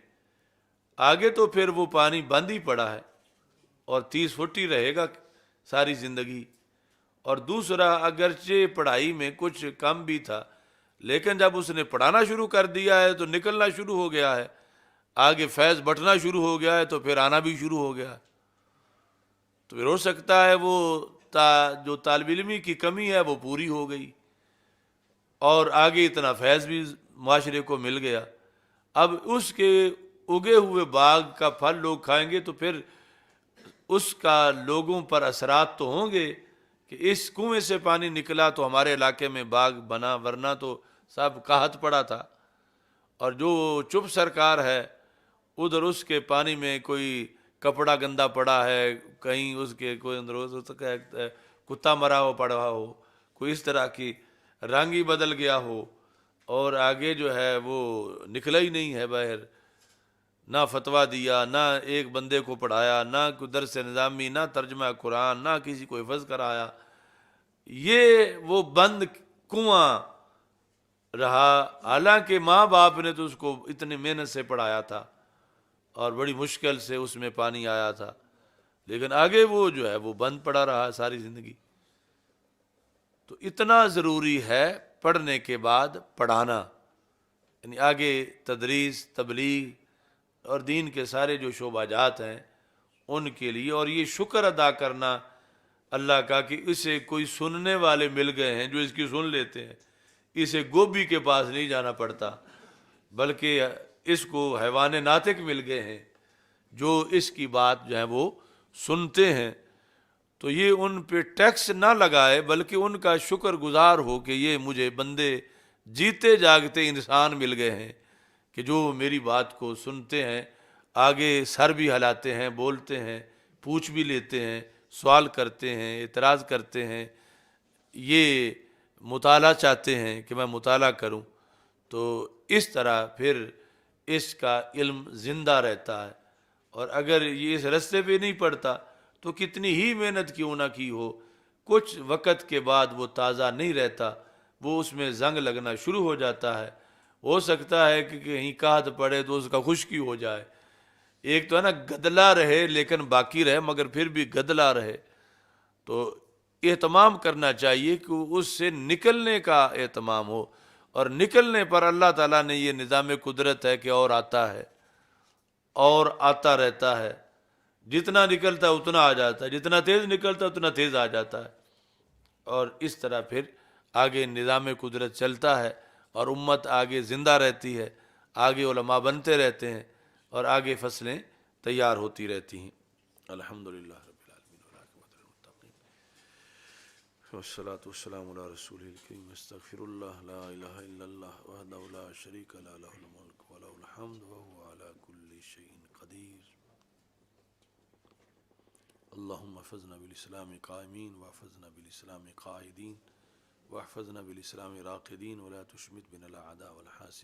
آگے تو پھر وہ پانی بند ہی پڑا ہے، اور 30 فٹ ہی رہے گا ساری زندگی۔ اور دوسرا، اگرچہ پڑھائی میں کچھ کم بھی تھا، لیکن جب اس نے پڑھانا شروع کر دیا ہے تو نکلنا شروع ہو گیا ہے، آگے فیض بٹنا شروع ہو گیا ہے، تو پھر آنا بھی شروع ہو گیا ہے۔ تو پھر ہو سکتا ہے وہ جو طالب علمی کی کمی ہے وہ پوری ہو گئی، اور آگے اتنا فیض بھی معاشرے کو مل گیا۔ اب اس کے اگے ہوئے باغ کا پھل لوگ کھائیں گے تو پھر اس کا لوگوں پر اثرات تو ہوں گے کہ اس کنویں سے پانی نکلا تو ہمارے علاقے میں باغ بنا، ورنہ تو سب قحط پڑا تھا۔ اور جو چپ سرکار ہے، ادھر اس کے پانی میں کوئی کپڑا گندا پڑا ہے، کہیں اس کے کوئی اندر ہو سکتا ہے کتا مرا ہو پڑا ہو، کوئی اس طرح کی رنگ ہی بدل گیا ہو، اور آگے جو ہے وہ نکلا ہی نہیں ہے باہر، نہ فتویٰ دیا، نہ ایک بندے کو پڑھایا، نہ کوئی درس نظامی، نہ ترجمہ قرآن، نہ کسی کو حفظ کرایا، یہ وہ بند کنواں رہا۔ حالانکہ ماں باپ نے تو اس کو اتنی محنت سے پڑھایا تھا، اور بڑی مشکل سے اس میں پانی آیا تھا، لیکن آگے وہ جو ہے وہ بند پڑا رہا ساری زندگی۔ تو اتنا ضروری ہے پڑھنے کے بعد پڑھانا، یعنی آگے تدریس، تبلیغ اور دین کے سارے جو شعبہ جات ہیں ان کے لیے، اور یہ شکر ادا کرنا اللہ کا کہ اسے کوئی سننے والے مل گئے ہیں جو اس کی سن لیتے ہیں، اسے گوبھی کے پاس نہیں جانا پڑتا، بلکہ اس کو حیوان ناطق مل گئے ہیں جو اس کی بات جو ہے وہ سنتے ہیں۔ تو یہ ان پہ ٹیکس نہ لگائے، بلکہ ان کا شکر گزار ہو کہ یہ مجھے بندے جیتے جاگتے انسان مل گئے ہیں کہ جو میری بات کو سنتے ہیں، آگے سر بھی ہلاتے ہیں، بولتے ہیں، پوچھ بھی لیتے ہیں، سوال کرتے ہیں، اعتراض کرتے ہیں، یہ مطالعہ چاہتے ہیں کہ میں مطالعہ کروں۔ تو اس طرح پھر اس کا علم زندہ رہتا ہے، اور اگر یہ اس رستے پہ نہیں پڑتا تو کتنی ہی محنت کیوں نہ کی ہو، کچھ وقت کے بعد وہ تازہ نہیں رہتا، وہ اس میں زنگ لگنا شروع ہو جاتا ہے۔ ہو سکتا ہے کہ کہیں قحط پڑے تو اس کا خشکی ہو جائے، ایک تو ہے نا گدلا رہے لیکن باقی رہے، مگر پھر بھی گدلا رہے۔ تو اہتمام کرنا چاہیے کہ اس سے نکلنے کا اہتمام ہو، اور نکلنے پر اللہ تعالیٰ نے یہ نظام قدرت ہے کہ اور آتا ہے اور آتا رہتا ہے، جتنا نکلتا ہے اتنا آ جاتا ہے، جتنا تیز نکلتا ہے اتنا تیز آ جاتا ہے، اور اس طرح پھر آگے نظام قدرت چلتا ہے، اور امت آگے زندہ رہتی ہے، آگے علماء بنتے رہتے ہیں، اور آگے فصلیں تیار ہوتی رہتی ہیں۔ الحمدللہ رب العالمین والعاقبۃ للمتقین، والصلاۃ والسلام علی رسول الکریم، استغفر اللہ، لا الہ الا اللہ وحدہ لا شریک لہ، لہ الملک ولہ الحمد وہو علی کل شیء قدیر۔ اللہم احفظنا بالاسلام قائمین، واحفظنا بالاسلام قاعدین، واحفظنا بالاسلام راقدین، ولا تشمت بنا الاعداء والحاسدین۔